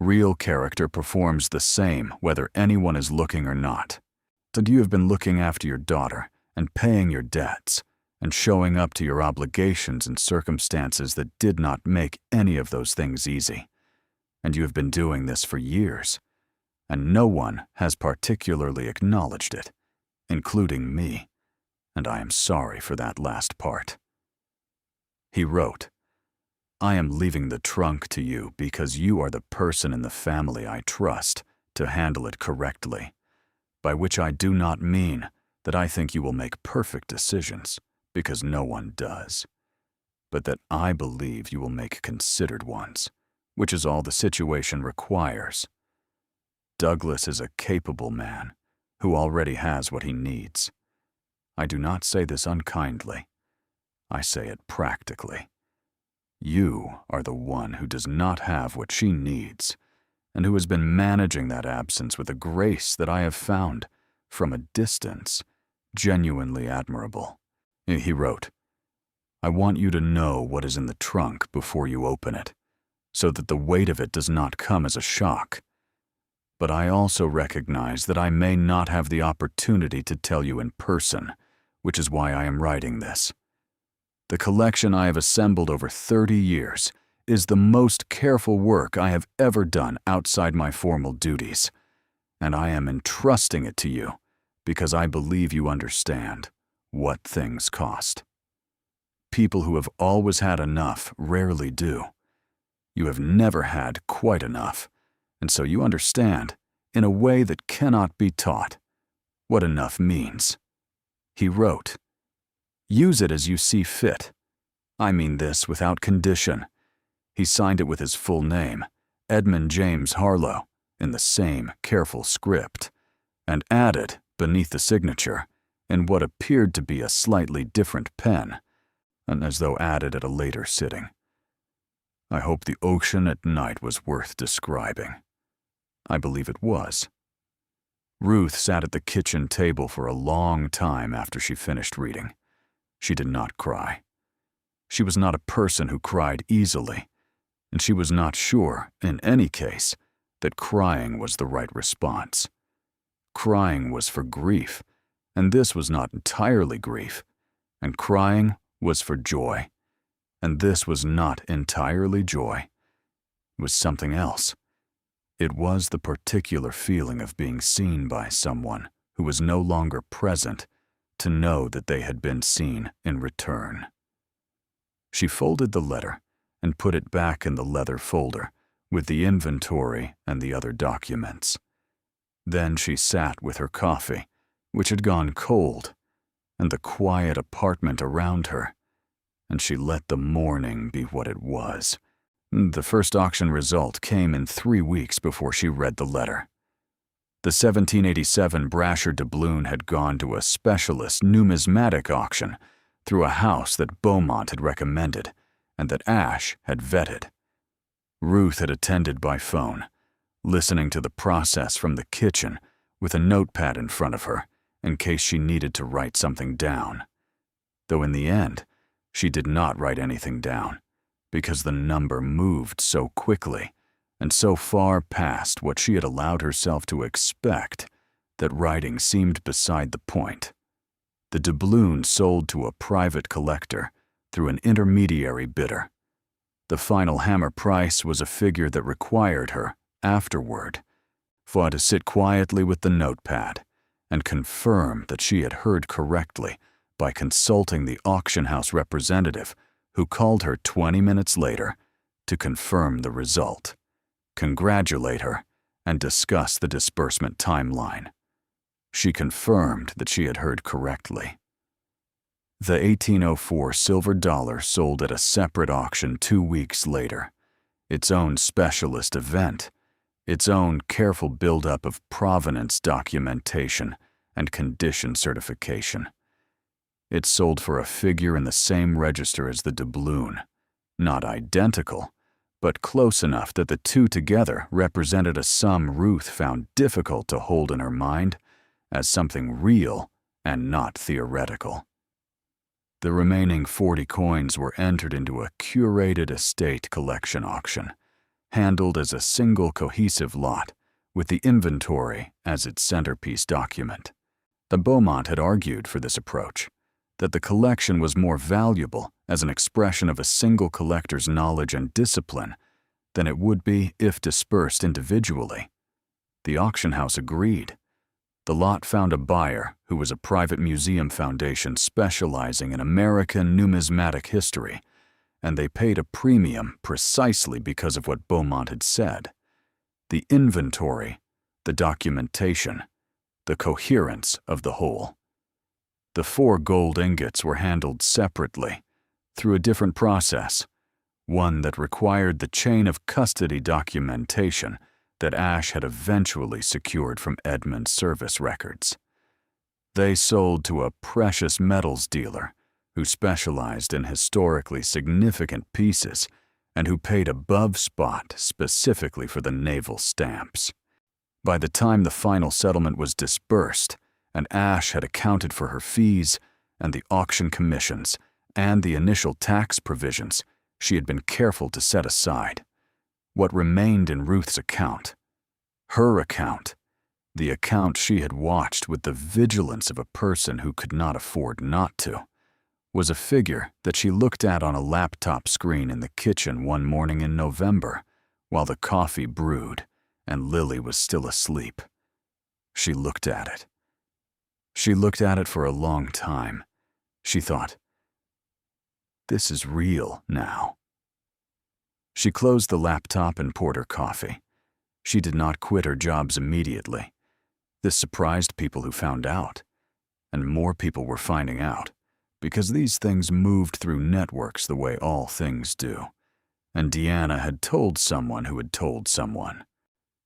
S1: Real character performs the same whether anyone is looking or not. And you have been looking after your daughter and paying your debts and showing up to your obligations in circumstances that did not make any of those things easy. And you have been doing this for years, and no one has particularly acknowledged it, including me. and I am sorry for that last part. He wrote, "I am leaving the trunk to you because you are the person in the family I trust to handle it correctly, by which I do not mean that I think you will make perfect decisions, because no one does, but that I believe you will make considered ones, which is all the situation requires. Douglas is a capable man who already has what he needs. I do not say this unkindly. I say it practically. You are the one who does not have what she needs, and who has been managing that absence with a grace that I have found, from a distance, genuinely admirable." He wrote, "I want you to know what is in the trunk before you open it, so that the weight of it does not come as a shock. But I also recognize that I may not have the opportunity to tell you in person, which is why I am writing this. The collection I have assembled over 30 years is the most careful work I have ever done outside my formal duties, and I am entrusting it to you because I believe you understand what things cost. People who have always had enough rarely do. You have never had quite enough, and so you understand, in a way that cannot be taught, what enough means." He wrote, "Use it as you see fit. I mean this without condition." He signed it with his full name, Edmund James Harlow, in the same careful script, and added, beneath the signature, in what appeared to be a slightly different pen, and as though added at a later sitting, "I hope the ocean at night was worth describing." I believe it was. Ruth sat at the kitchen table for a long time after she finished reading. She did not cry. She was not a person who cried easily, and she was not sure, in any case, that crying was the right response. Crying was for grief, and this was not entirely grief, and crying was for joy, and this was not entirely joy. It was something else. It was the particular feeling of being seen by someone who was no longer present to know that they had been seen in return. She folded the letter and put it back in the leather folder with the inventory and the other documents. Then she sat with her coffee, which had gone cold, and the quiet apartment around her, and she let the morning be what it was. The first auction result came in 3 weeks before she read the letter. The 1787 Brasher doubloon had gone to a specialist numismatic auction through a house that Beaumont had recommended and that Ashe had vetted. Ruth had attended by phone, listening to the process from the kitchen with a notepad in front of her in case she needed to write something down. Though in the end, she did not write anything down, because the number moved so quickly and so far past what she had allowed herself to expect that writing seemed beside the point. The doubloon sold to a private collector through an intermediary bidder. The final hammer price was a figure that required her, afterward, to sit quietly with the notepad and confirm that she had heard correctly by consulting the auction house representative who called her 20 minutes later to confirm the result, congratulate her, and discuss the disbursement timeline. She confirmed that she had heard correctly. The 1804 silver dollar sold at a separate auction 2 weeks later, its own specialist event, its own careful buildup of provenance documentation and condition certification. It sold for a figure in the same register as the doubloon, not identical, but close enough that the two together represented a sum Ruth found difficult to hold in her mind as something real and not theoretical. The remaining 40 coins were entered into a curated estate collection auction, handled as a single cohesive lot, with the inventory as its centerpiece document. The Beaumont had argued for this approach, that the collection was more valuable as an expression of a single collector's knowledge and discipline than it would be if dispersed individually. The auction house agreed. The lot found a buyer who was a private museum foundation specializing in American numismatic history, and they paid a premium precisely because of what Beaumont had said. The inventory, the documentation, the coherence of the whole. The 4 gold ingots were handled separately, through a different process, one that required the chain of custody documentation that Ash had eventually secured from Edmund's service records. They sold to a precious metals dealer who specialized in historically significant pieces and who paid above spot specifically for the Naval stamps. By the time the final settlement was disbursed, and Ash had accounted for her fees and the auction commissions and the initial tax provisions she had been careful to set aside, what remained in Ruth's account, her account, the account she had watched with the vigilance of a person who could not afford not to, was a figure that she looked at on a laptop screen in the kitchen one morning in November while the coffee brewed and Lily was still asleep. She looked at it. She looked at it for a long time. She thought, "This is real now." She closed the laptop and poured her coffee. She did not quit her jobs immediately. This surprised people who found out, and more people were finding out, because these things moved through networks the way all things do. And Deanna had told someone who had told someone.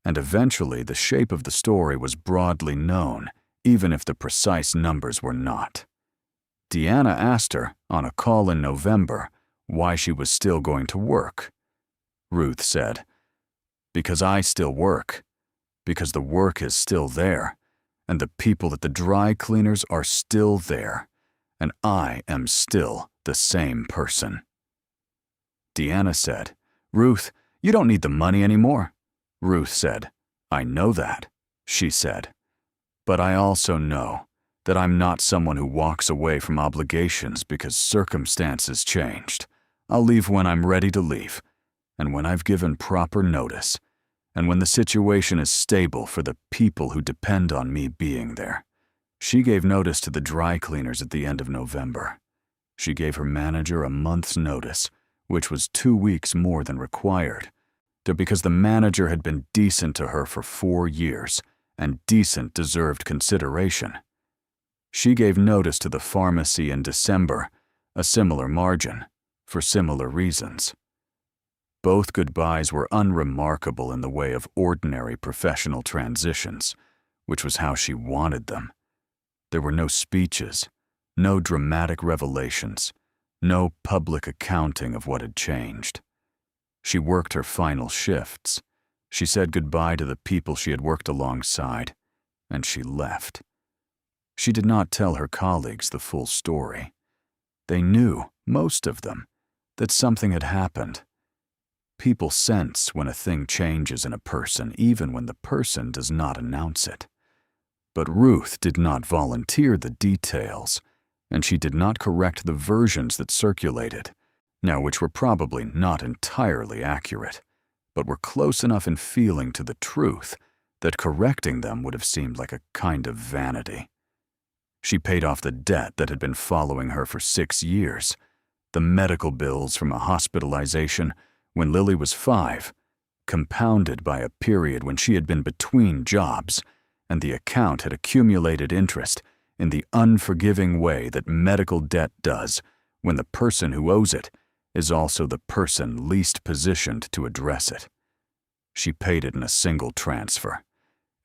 S1: And eventually the shape of the story was broadly known, even if the precise numbers were not. Deanna asked her, on a call in November, why she was still going to work. Ruth said, "Because I still work. Because the work is still there, and the people at the dry cleaners are still there, and I am still the same person." Deanna said, "Ruth, you don't need the money anymore." Ruth said, "I know that," she said. "But I also know that I'm not someone who walks away from obligations because circumstances changed. I'll leave when I'm ready to leave, and when I've given proper notice, and when the situation is stable for the people who depend on me being there." She gave notice to the dry cleaners at the end of November. She gave her manager a month's notice, which was 2 weeks more than required, because the manager had been decent to her for 4 years, and decent deserved consideration. She gave notice to the pharmacy in December, a similar margin, for similar reasons. Both goodbyes were unremarkable in the way of ordinary professional transitions, which was how she wanted them. There were no speeches, no dramatic revelations, no public accounting of what had changed. She worked her final shifts. She said goodbye to the people she had worked alongside, and she left. She did not tell her colleagues the full story. They knew, most of them, that something had happened. People sense when a thing changes in a person, even when the person does not announce it. But Ruth did not volunteer the details, and she did not correct the versions that circulated, now which were probably not entirely accurate, but were close enough in feeling to the truth that correcting them would have seemed like a kind of vanity. She paid off the debt that had been following her for 6 years, the medical bills from a hospitalization when Lily was 5, compounded by a period when she had been between jobs, and the account had accumulated interest in the unforgiving way that medical debt does when the person who owes it is also the person least positioned to address it. She paid it in a single transfer.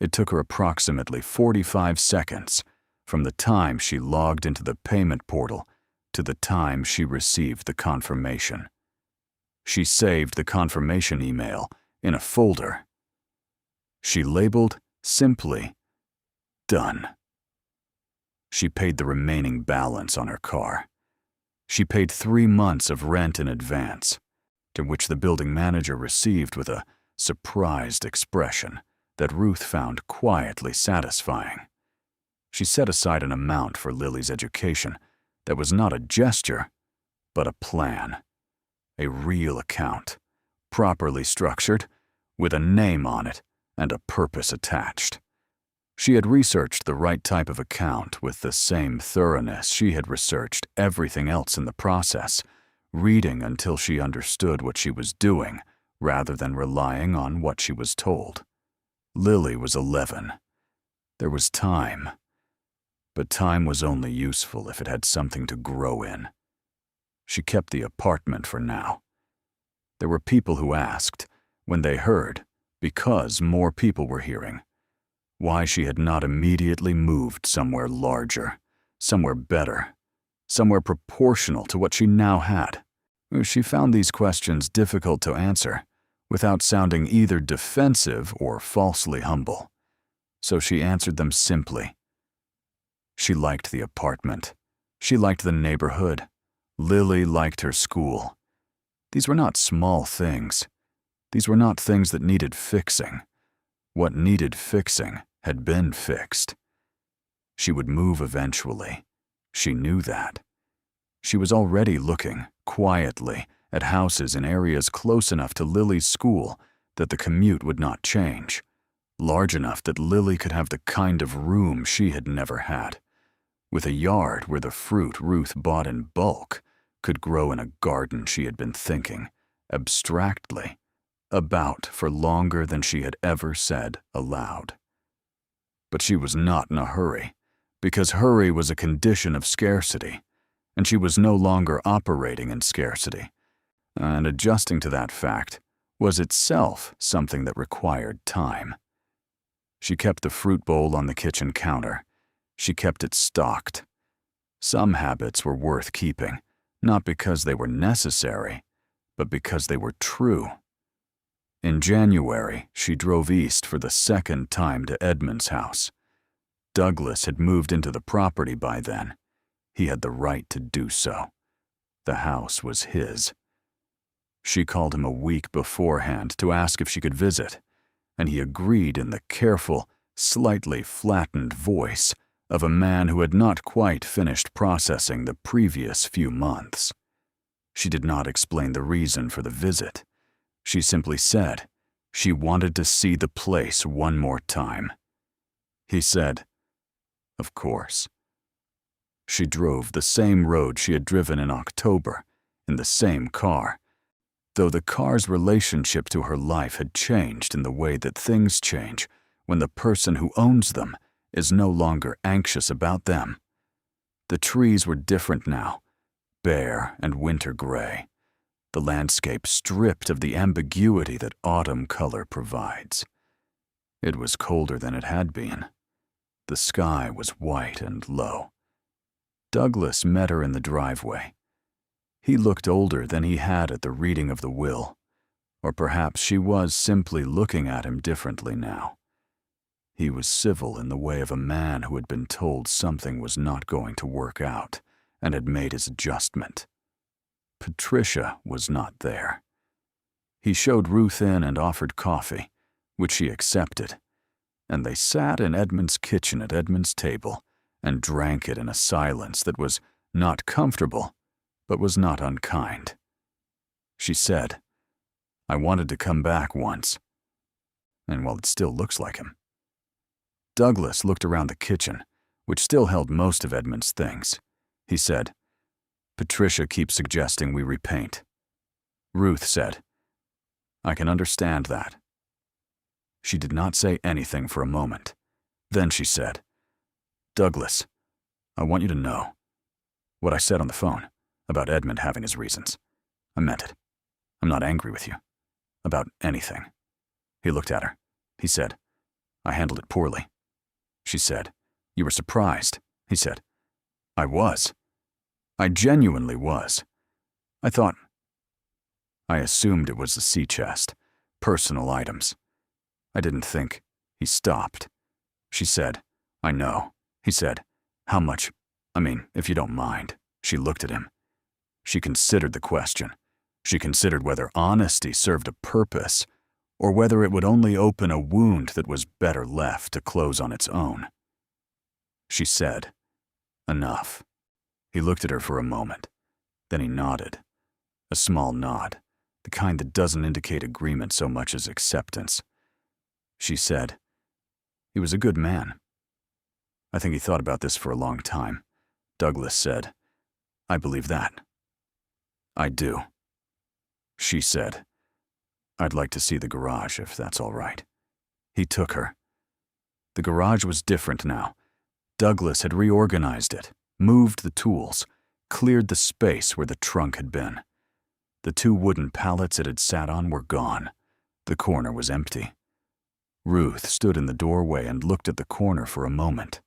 S1: It took her approximately 45 seconds from the time she logged into the payment portal to the time she received the confirmation. She saved the confirmation email in a folder. She labeled simply, "Done." She paid the remaining balance on her car. She paid 3 months of rent in advance, to which the building manager received with a surprised expression that Ruth found quietly satisfying. She set aside an amount for Lily's education that was not a gesture, but a plan, a real account, properly structured, with a name on it and a purpose attached. She had researched the right type of account with the same thoroughness she had researched everything else in the process, reading until she understood what she was doing rather than relying on what she was told. Lily was 11. There was time. But time was only useful if it had something to grow in. She kept the apartment for now. There were people who asked, when they heard, because more people were hearing, why she had not immediately moved somewhere larger, somewhere better, somewhere proportional to what she now had. She found these questions difficult to answer without sounding either defensive or falsely humble. So she answered them simply. She liked the apartment. She liked the neighborhood. Lily liked her school. These were not small things. These were not things that needed fixing. What needed fixing had been fixed. She would move eventually. She knew that. She was already looking, quietly, at houses in areas close enough to Lily's school that the commute would not change, large enough that Lily could have the kind of room she had never had, with a yard where the fruit Ruth bought in bulk could grow in a garden she had been thinking, abstractly, about for longer than she had ever said aloud. But she was not in a hurry, because hurry was a condition of scarcity, and she was no longer operating in scarcity, and adjusting to that fact was itself something that required time. She kept the fruit bowl on the kitchen counter. She kept it stocked. Some habits were worth keeping, not because they were necessary, but because they were true. In January, she drove east for the second time to Edmund's house. Douglas had moved into the property by then. He had the right to do so. The house was his. She called him a week beforehand to ask if she could visit, and he agreed in the careful, slightly flattened voice of a man who had not quite finished processing the previous few months. She did not explain the reason for the visit. She simply said she wanted to see the place one more time. He said, "Of course." She drove the same road she had driven in October, in the same car, though the car's relationship to her life had changed in the way that things change when the person who owns them is no longer anxious about them. The trees were different now, bare and winter gray, the landscape stripped of the ambiguity that autumn color provides. It was colder than it had been. The sky was white and low. Douglas met her in the driveway. He looked older than he had at the reading of the will, or perhaps she was simply looking at him differently now. He was civil in the way of a man who had been told something was not going to work out and had made his adjustment. Patricia was not there. He showed Ruth in and offered coffee, which she accepted, and they sat in Edmund's kitchen at Edmund's table and drank it in a silence that was not comfortable, but was not unkind. She said, "I wanted to come back once, and well, it still looks like him." Douglas looked around the kitchen, which still held most of Edmund's things. He said, "Patricia keeps suggesting we repaint." Ruth said, "I can understand that." She did not say anything for a moment. Then she said, "Douglas, I want you to know what I said on the phone about Edmund having his reasons. I meant it. I'm not angry with you. About anything." He looked at her. He said, "I handled it poorly." She said, "You were surprised." He said, "I was. I genuinely was. I assumed it was the sea chest, personal items. I didn't think." He stopped. She said, "I know." He said, "How much? If you don't mind." She looked at him. She considered the question. She considered whether honesty served a purpose, or whether it would only open a wound that was better left to close on its own. She said, "Enough." He looked at her for a moment. Then he nodded. A small nod, the kind that doesn't indicate agreement so much as acceptance. She said, "He was a good man. I think he thought about this for a long time. Douglas said. I believe that. I do. She said. I'd like to see the garage, if that's all right. He took her. The garage was different now. Douglas had reorganized it, moved the tools, cleared the space where the trunk had been. The 2 wooden pallets it had sat on were gone. The corner was empty. Ruth stood in the doorway and looked at the corner for a moment.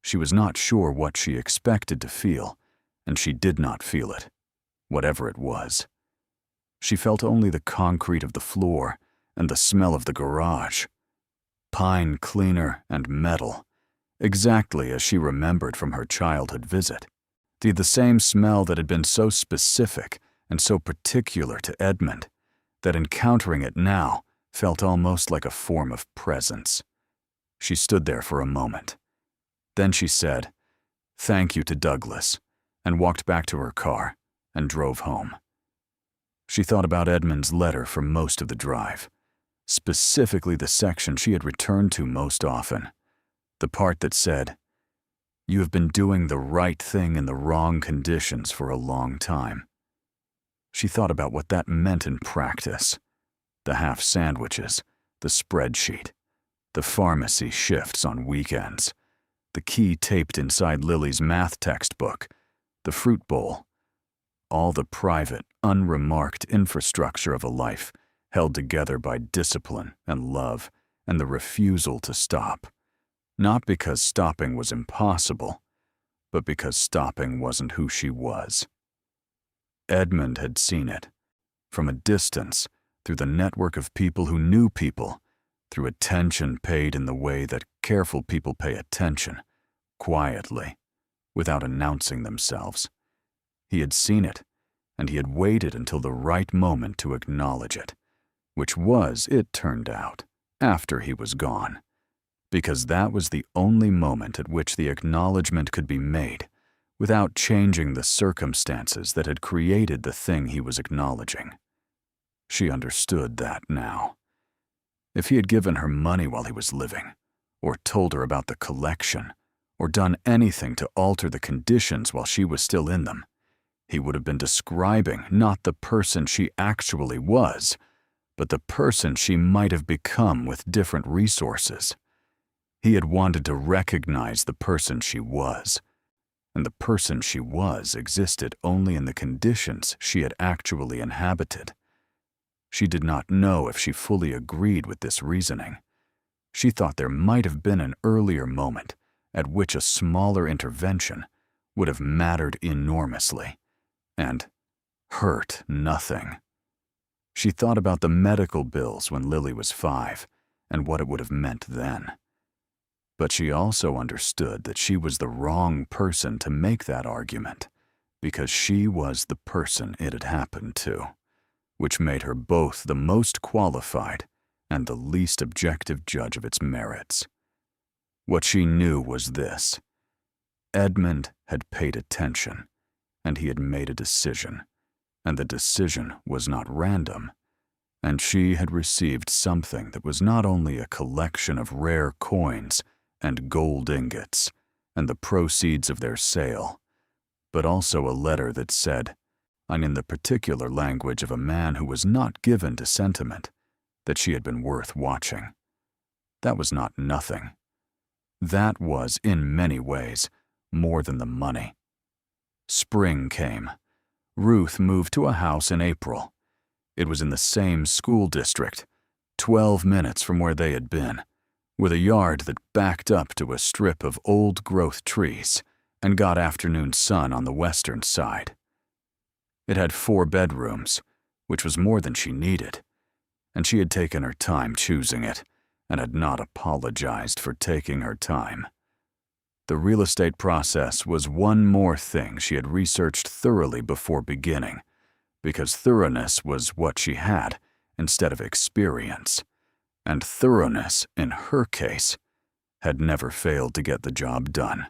S1: She was not sure what she expected to feel, and she did not feel it, whatever it was. She felt only the concrete of the floor and the smell of the garage. Pine cleaner and metal, exactly as she remembered from her childhood visit. The same smell that had been so specific and so particular to Edmund, that encountering it now felt almost like a form of presence. She stood there for a moment. Then she said, "Thank you to Douglas," and walked back to her car and drove home. She thought about Edmund's letter for most of the drive, specifically the section she had returned to most often, the part that said, "You have been doing the right thing in the wrong conditions for a long time." She thought about what that meant in practice. The half sandwiches, the spreadsheet, the pharmacy shifts on weekends, the key taped inside Lily's math textbook, the fruit bowl, all the private, unremarked infrastructure of a life held together by discipline and love and the refusal to stop. Not because stopping was impossible, but because stopping wasn't who she was. Edmund had seen it, from a distance, through the network of people who knew people, through attention paid in the way that careful people pay attention, quietly, without announcing themselves. He had seen it, and he had waited until the right moment to acknowledge it, which was, it turned out, after he was gone, because that was the only moment at which the acknowledgement could be made without changing the circumstances that had created the thing he was acknowledging. She understood that now. If he had given her money while he was living, or told her about the collection, or done anything to alter the conditions while she was still in them, he would have been describing not the person she actually was, but the person she might have become with different resources. He had wanted to recognize the person she was, and the person she was existed only in the conditions she had actually inhabited. She did not know if she fully agreed with this reasoning. She thought there might have been an earlier moment at which a smaller intervention would have mattered enormously and hurt nothing. She thought about the medical bills when Lily was 5 and what it would have meant then. But she also understood that she was the wrong person to make that argument because she was the person it had happened to, which made her both the most qualified and the least objective judge of its merits. What she knew was this: Edmund had paid attention, and he had made a decision, and the decision was not random, and she had received something that was not only a collection of rare coins and gold ingots and the proceeds of their sale, but also a letter that said, and in the particular language of a man who was not given to sentiment, that she had been worth watching. That was not nothing. That was, in many ways, more than the money. Spring came. Ruth moved to a house in April. It was in the same school district, 12 minutes from where they had been, with a yard that backed up to a strip of old-growth trees and got afternoon sun on the western side. It had 4 bedrooms, which was more than she needed, and she had taken her time choosing it and had not apologized for taking her time. The real estate process was one more thing she had researched thoroughly before beginning, because thoroughness was what she had instead of experience, and thoroughness, in her case, had never failed to get the job done.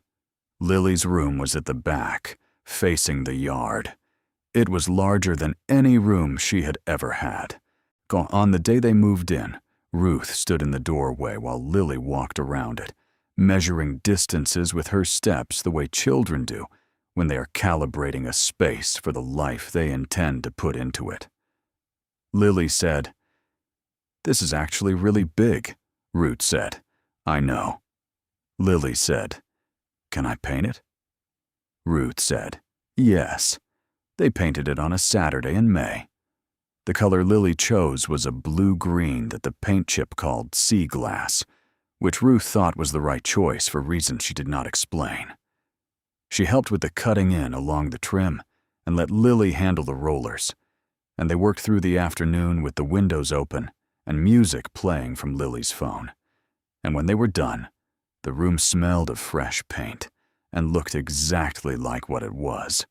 S1: Lily's room was at the back, facing the yard. It was larger than any room she had ever had. On the day they moved in, Ruth stood in the doorway while Lily walked around it, measuring distances with her steps the way children do when they are calibrating a space for the life they intend to put into it. Lily said, "This is actually really big," Ruth said. "I know." Lily said, "Can I paint it?" Ruth said, "Yes." They painted it on a Saturday in May. The color Lily chose was a blue-green that the paint chip called sea glass, which Ruth thought was the right choice for reasons she did not explain. She helped with the cutting in along the trim and let Lily handle the rollers, and they worked through the afternoon with the windows open and music playing from Lily's phone. And when they were done, the room smelled of fresh paint and looked exactly like what it was,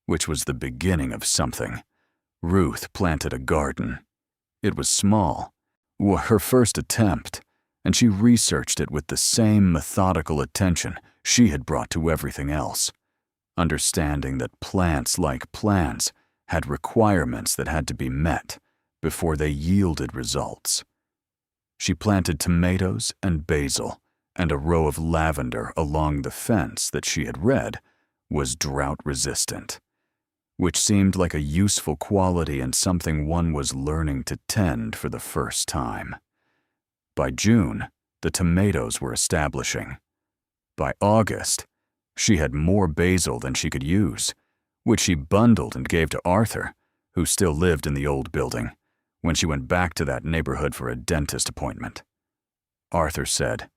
S1: which was the beginning of something. Ruth planted a garden. It was small, her first attempt, and she researched it with the same methodical attention she had brought to everything else, understanding that plants like plants had requirements that had to be met before they yielded results. She planted tomatoes and basil and a row of lavender along the fence that she had read was drought-resistant, which seemed like a useful quality and something one was learning to tend for the first time. By June, the tomatoes were establishing. By August, she had more basil than she could use, which she bundled and gave to Arthur, who still lived in the old building, when she went back to that neighborhood for a dentist appointment. Arthur said,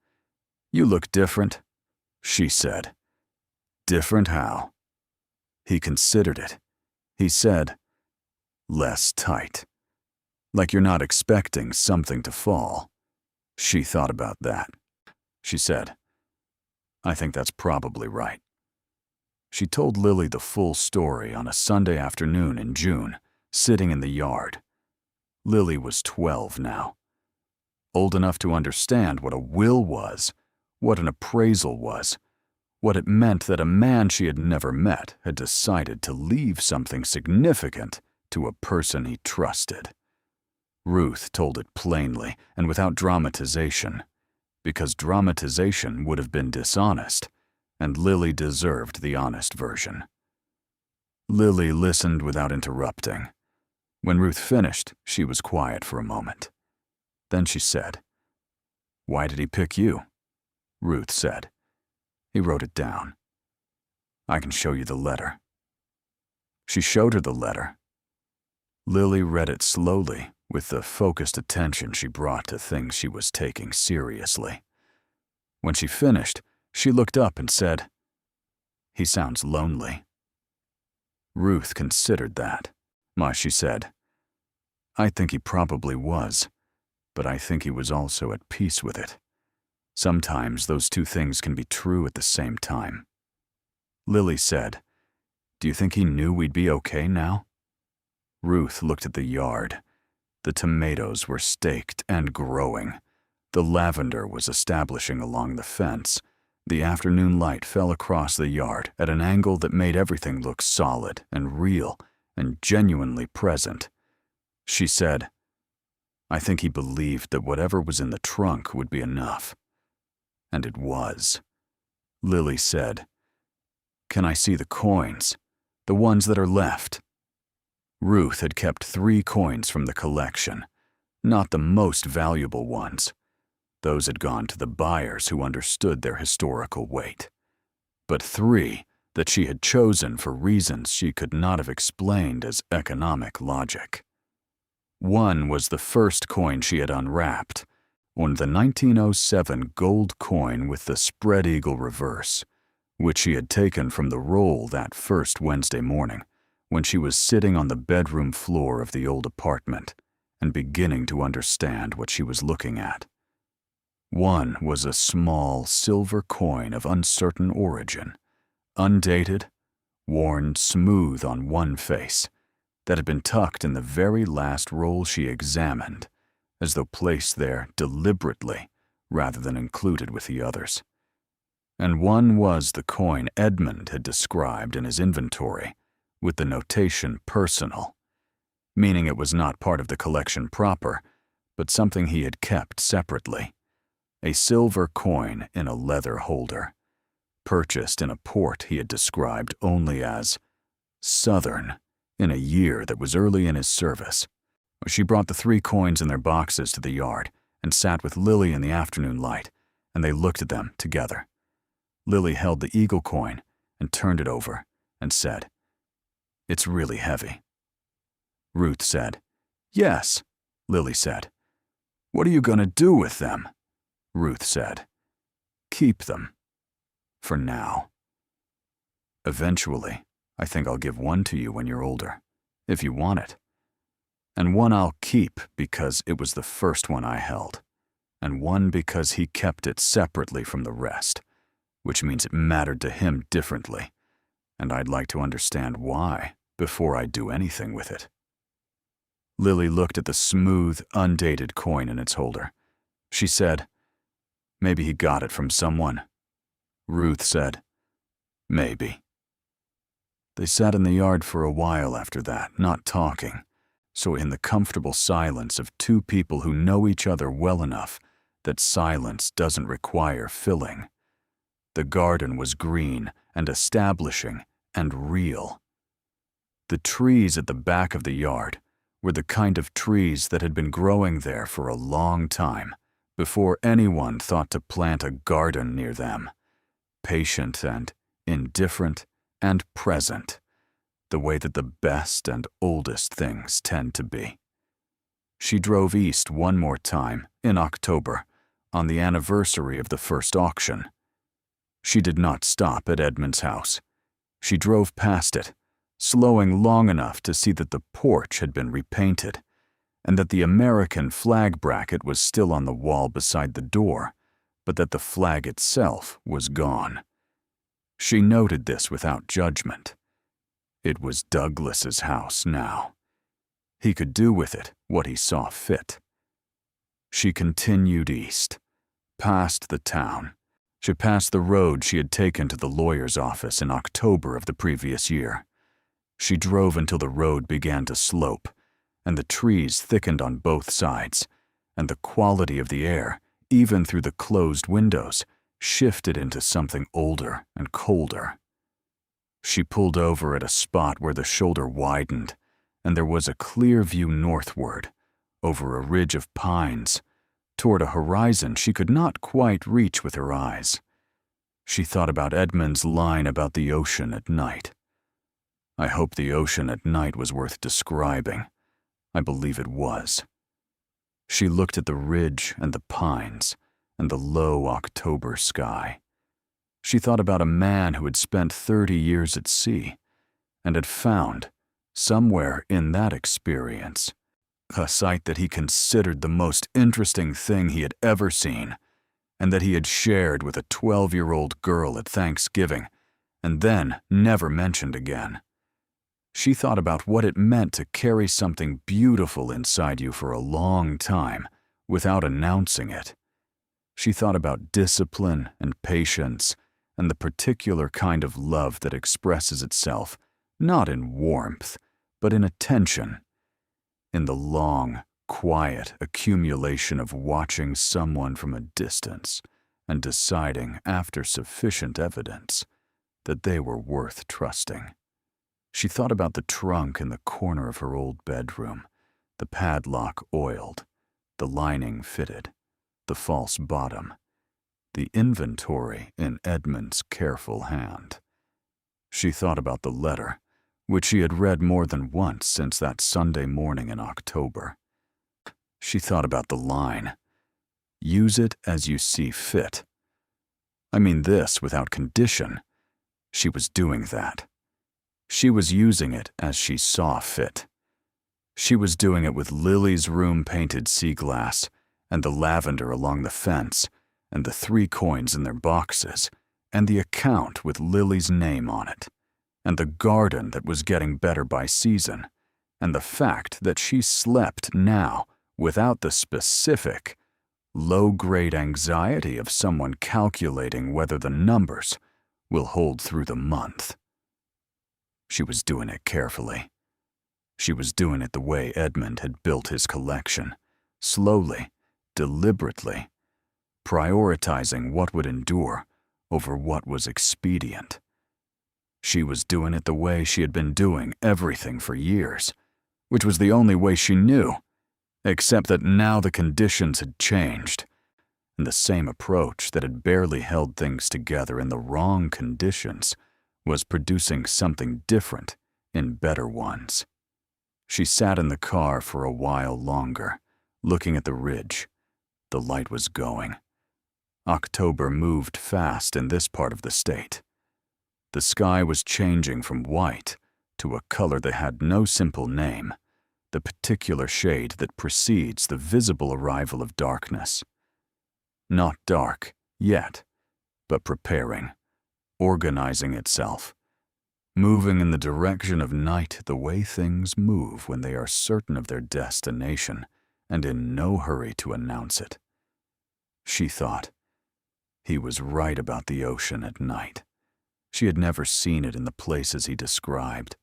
S1: "You look different." She said, "Different how?" He considered it. He said, "Less tight. Like you're not expecting something to fall." She thought about that. She said, "I think that's probably right." She told Lily the full story on a Sunday afternoon in June, sitting in the yard. Lily was 12 now, old enough to understand what a will was, what an appraisal was, what it meant that a man she had never met had decided to leave something significant to a person he trusted. Ruth told it plainly and without dramatization, because dramatization would have been dishonest, and Lily deserved the honest version. Lily listened without interrupting. When Ruth finished, she was quiet for a moment. Then she said, "Why did he pick you?" Ruth said, "He wrote it down. I can show you the letter." She showed her the letter. Lily read it slowly, with the focused attention she brought to things she was taking seriously. When she finished, she looked up and said, "He sounds lonely." Ruth considered that. She said, "I think he probably was, but I think he was also at peace with it. Sometimes those two things can be true at the same time." Lily said, "Do you think he knew we'd be okay now?" Ruth looked at the yard. The tomatoes were staked and growing. The lavender was establishing along the fence. The afternoon light fell across the yard at an angle that made everything look solid and real and genuinely present. She said, "I think he believed that whatever was in the trunk would be enough." And it was. Lily said, "Can I see the coins? The ones that are left?" Ruth had kept 3 coins from the collection, not the most valuable ones. Those had gone to the buyers who understood their historical weight. But 3 that she had chosen for reasons she could not have explained as economic logic. One was the first coin she had unwrapped, on the 1907 gold coin with the spread eagle reverse, which she had taken from the roll that first Wednesday morning when she was sitting on the bedroom floor of the old apartment and beginning to understand what she was looking at. One was a small silver coin of uncertain origin, undated, worn smooth on one face, that had been tucked in the very last roll she examined, as though placed there deliberately rather than included with the others. And one was the coin Edmund had described in his inventory, with the notation personal, meaning it was not part of the collection proper, but something he had kept separately. a silver coin in a leather holder, purchased in a port he had described only as Southern in a year that was early in his service. She brought the 3 coins in their boxes to the yard and sat with Lily in the afternoon light, and they looked at them together. Lily held the eagle coin and turned it over and said, "It's really heavy." Ruth said, "Yes," Lily said. "What are you going to do with them?" Ruth said, "Keep them. For now. Eventually, I think I'll give one to you when you're older, if you want it. And one I'll keep because it was the first one I held, and one because he kept it separately from the rest, which means it mattered to him differently, and I'd like to understand why before I do anything with it." Lily looked at the smooth, undated coin in its holder. She said, "Maybe he got it from someone." Ruth said, "Maybe." They sat in the yard for a while after that, not talking, so in the comfortable silence of 2 people who know each other well enough that silence doesn't require filling. The garden was green and establishing and real. The trees at the back of the yard were the kind of trees that had been growing there for a long time, before anyone thought to plant a garden near them. Patient and indifferent and present, the way that the best and oldest things tend to be. She drove east one more time, in October, on the anniversary of the first auction. She did not stop at Edmund's house. She drove past it, slowing long enough to see that the porch had been repainted, and that the American flag bracket was still on the wall beside the door, but that the flag itself was gone. She noted this without judgment. It was Douglas's house now. He could do with it what he saw fit. She continued east, past the town. She passed the road she had taken to the lawyer's office in October of the previous year. She drove until the road began to slope, and the trees thickened on both sides, and the quality of the air, even through the closed windows, shifted into something older and colder. She pulled over at a spot where the shoulder widened, and there was a clear view northward, over a ridge of pines, toward a horizon she could not quite reach with her eyes. She thought about Edmund's line about the ocean at night. "I hope the ocean at night was worth describing. I believe it was." She looked at the ridge and the pines and the low October sky. She thought about a man who had spent 30 years at sea and had found, somewhere in that experience, a sight that he considered the most interesting thing he had ever seen, and that he had shared with a 12-year-old girl at Thanksgiving, and then never mentioned again. She thought about what it meant to carry something beautiful inside you for a long time without announcing it. She thought about discipline and patience and the particular kind of love that expresses itself not in warmth, but in attention, in the long, quiet accumulation of watching someone from a distance and deciding after sufficient evidence that they were worth trusting. She thought about the trunk in the corner of her old bedroom, the padlock oiled, the lining fitted, the false bottom, the inventory in Edmund's careful hand. She thought about the letter, which she had read more than once since that Sunday morning in October. She thought about the line, "Use it as you see fit." I mean this without condition. She was doing that. She was using it as she saw fit. She was doing it with Lily's room-painted sea glass, and the lavender along the fence, and the 3 coins in their boxes, and the account with Lily's name on it, and the garden that was getting better by season, and the fact that she slept now without the specific, low-grade anxiety of someone calculating whether the numbers will hold through the month. She was doing it carefully. She was doing it the way Edmund had built his collection, slowly, deliberately, prioritizing what would endure over what was expedient. She was doing it the way she had been doing everything for years, which was the only way she knew, except that now the conditions had changed, and the same approach that had barely held things together in the wrong conditions was producing something different in better ones. She sat in the car for a while longer, looking at the ridge. The light was going. October moved fast in this part of the state. The sky was changing from white to a color that had no simple name, the particular shade that precedes the visible arrival of darkness. Not dark yet, but preparing, organizing itself, moving in the direction of night the way things move when they are certain of their destination and in no hurry to announce it. She thought, he was right about the ocean at night. She had never seen it in the places he described,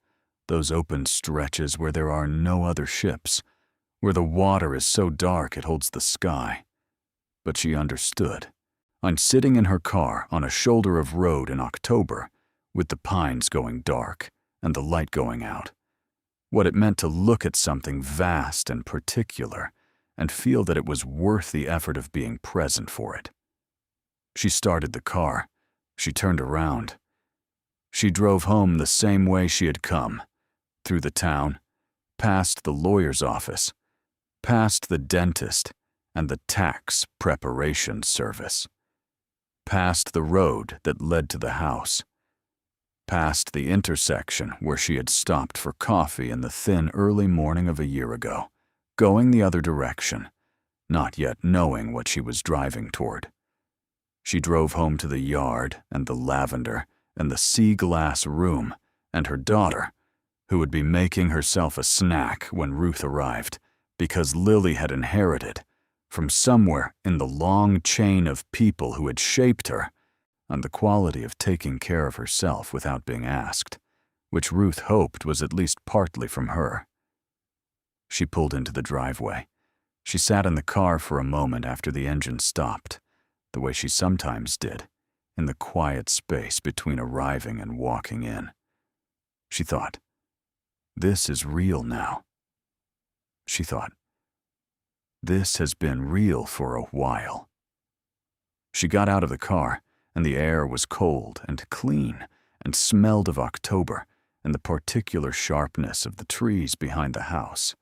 S1: those open stretches where there are no other ships, where the water is so dark it holds the sky. But she understood. On sitting in her car on a shoulder of road in October, with the pines going dark and the light going out, what it meant to look at something vast and particular and feel that it was worth the effort of being present for it. She started the car. She turned around. She drove home the same way she had come, through the town, past the lawyer's office, past the dentist and the tax preparation service, past the road that led to the house, past the intersection where she had stopped for coffee in the thin early morning of a year ago, going the other direction, not yet knowing what she was driving toward. She drove home to the yard and the lavender and the sea-glass room and her daughter, who would be making herself a snack when Ruth arrived because Lily had inherited, from somewhere in the long chain of people who had shaped her, and the quality of taking care of herself without being asked, which Ruth hoped was at least partly from her. She pulled into the driveway. She sat in the car for a moment after the engine stopped, the way she sometimes did, in the quiet space between arriving and walking in. She thought, this is real now. She thought, this has been real for a while. She got out of the car, and the air was cold and clean and smelled of October and the particular sharpness of the trees behind the house,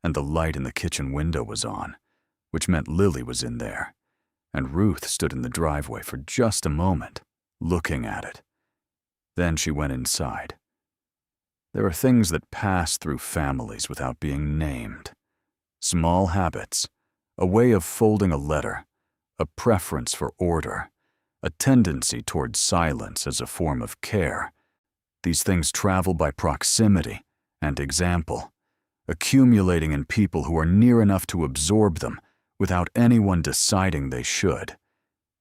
S1: and the light in the kitchen window was on, which meant Lily was in there, and Ruth stood in the driveway for just a moment, looking at it. Then she went inside. There are things that pass through families without being named. Small habits, a way of folding a letter, a preference for order, a tendency toward silence as a form of care. These things travel by proximity and example, accumulating in people who are near enough to absorb them without anyone deciding they should,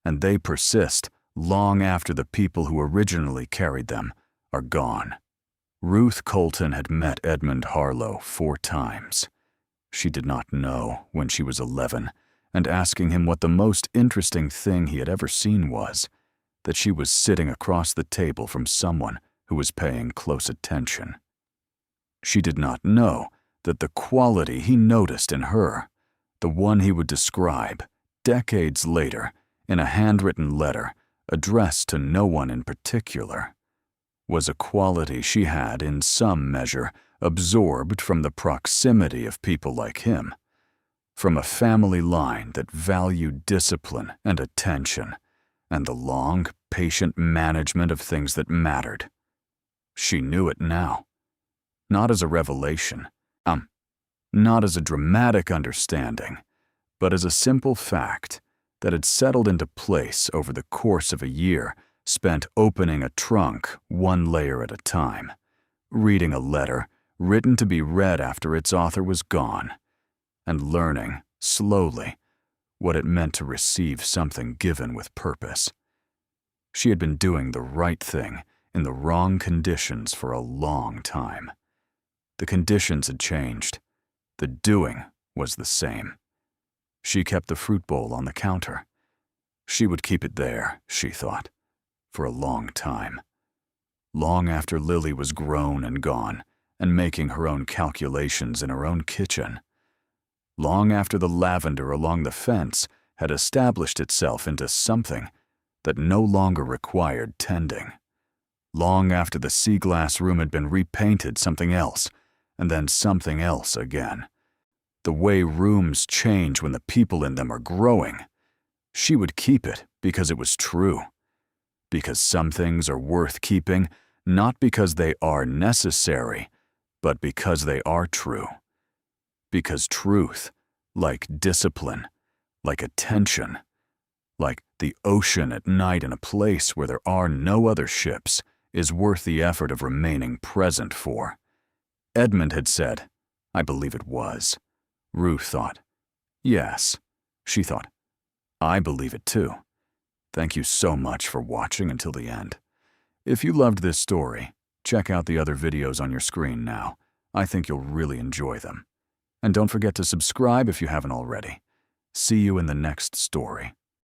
S1: and they persist long after the people who originally carried them are gone. Ruth Colton had met Edmund Harlow 4 times. She did not know when she was 11, and asking him what the most interesting thing he had ever seen was, that she was sitting across the table from someone who was paying close attention. She did not know that the quality he noticed in her, the one he would describe, decades later, in a handwritten letter addressed to no one in particular, was a quality she had in some measure absorbed from the proximity of people like him, from a family line that valued discipline and attention, and the long, patient management of things that mattered. She knew it now, not as a revelation, not as a dramatic understanding, but as a simple fact that had settled into place over the course of a year spent opening a trunk one layer at a time, reading a letter written to be read after its author was gone, and learning, slowly, what it meant to receive something given with purpose. She had been doing the right thing in the wrong conditions for a long time. The conditions had changed. The doing was the same. She kept the fruit bowl on the counter. She would keep it there, she thought, for a long time. Long after Lily was grown and gone, and making her own calculations in her own kitchen. Long after the lavender along the fence had established itself into something that no longer required tending. Long after the sea glass room had been repainted something else, and then something else again. The way rooms change when the people in them are growing. She would keep it because it was true. Because some things are worth keeping, not because they are necessary, but because they are true. Because truth, like discipline, like attention, like the ocean at night in a place where there are no other ships, is worth the effort of remaining present for. Edmund had said, I believe it was. Ruth thought, yes. She thought, I believe it too. Thank you so much for watching until the end. If you loved this story, check out the other videos on your screen now. I think you'll really enjoy them. And don't forget to subscribe if you haven't already. See you in the next story.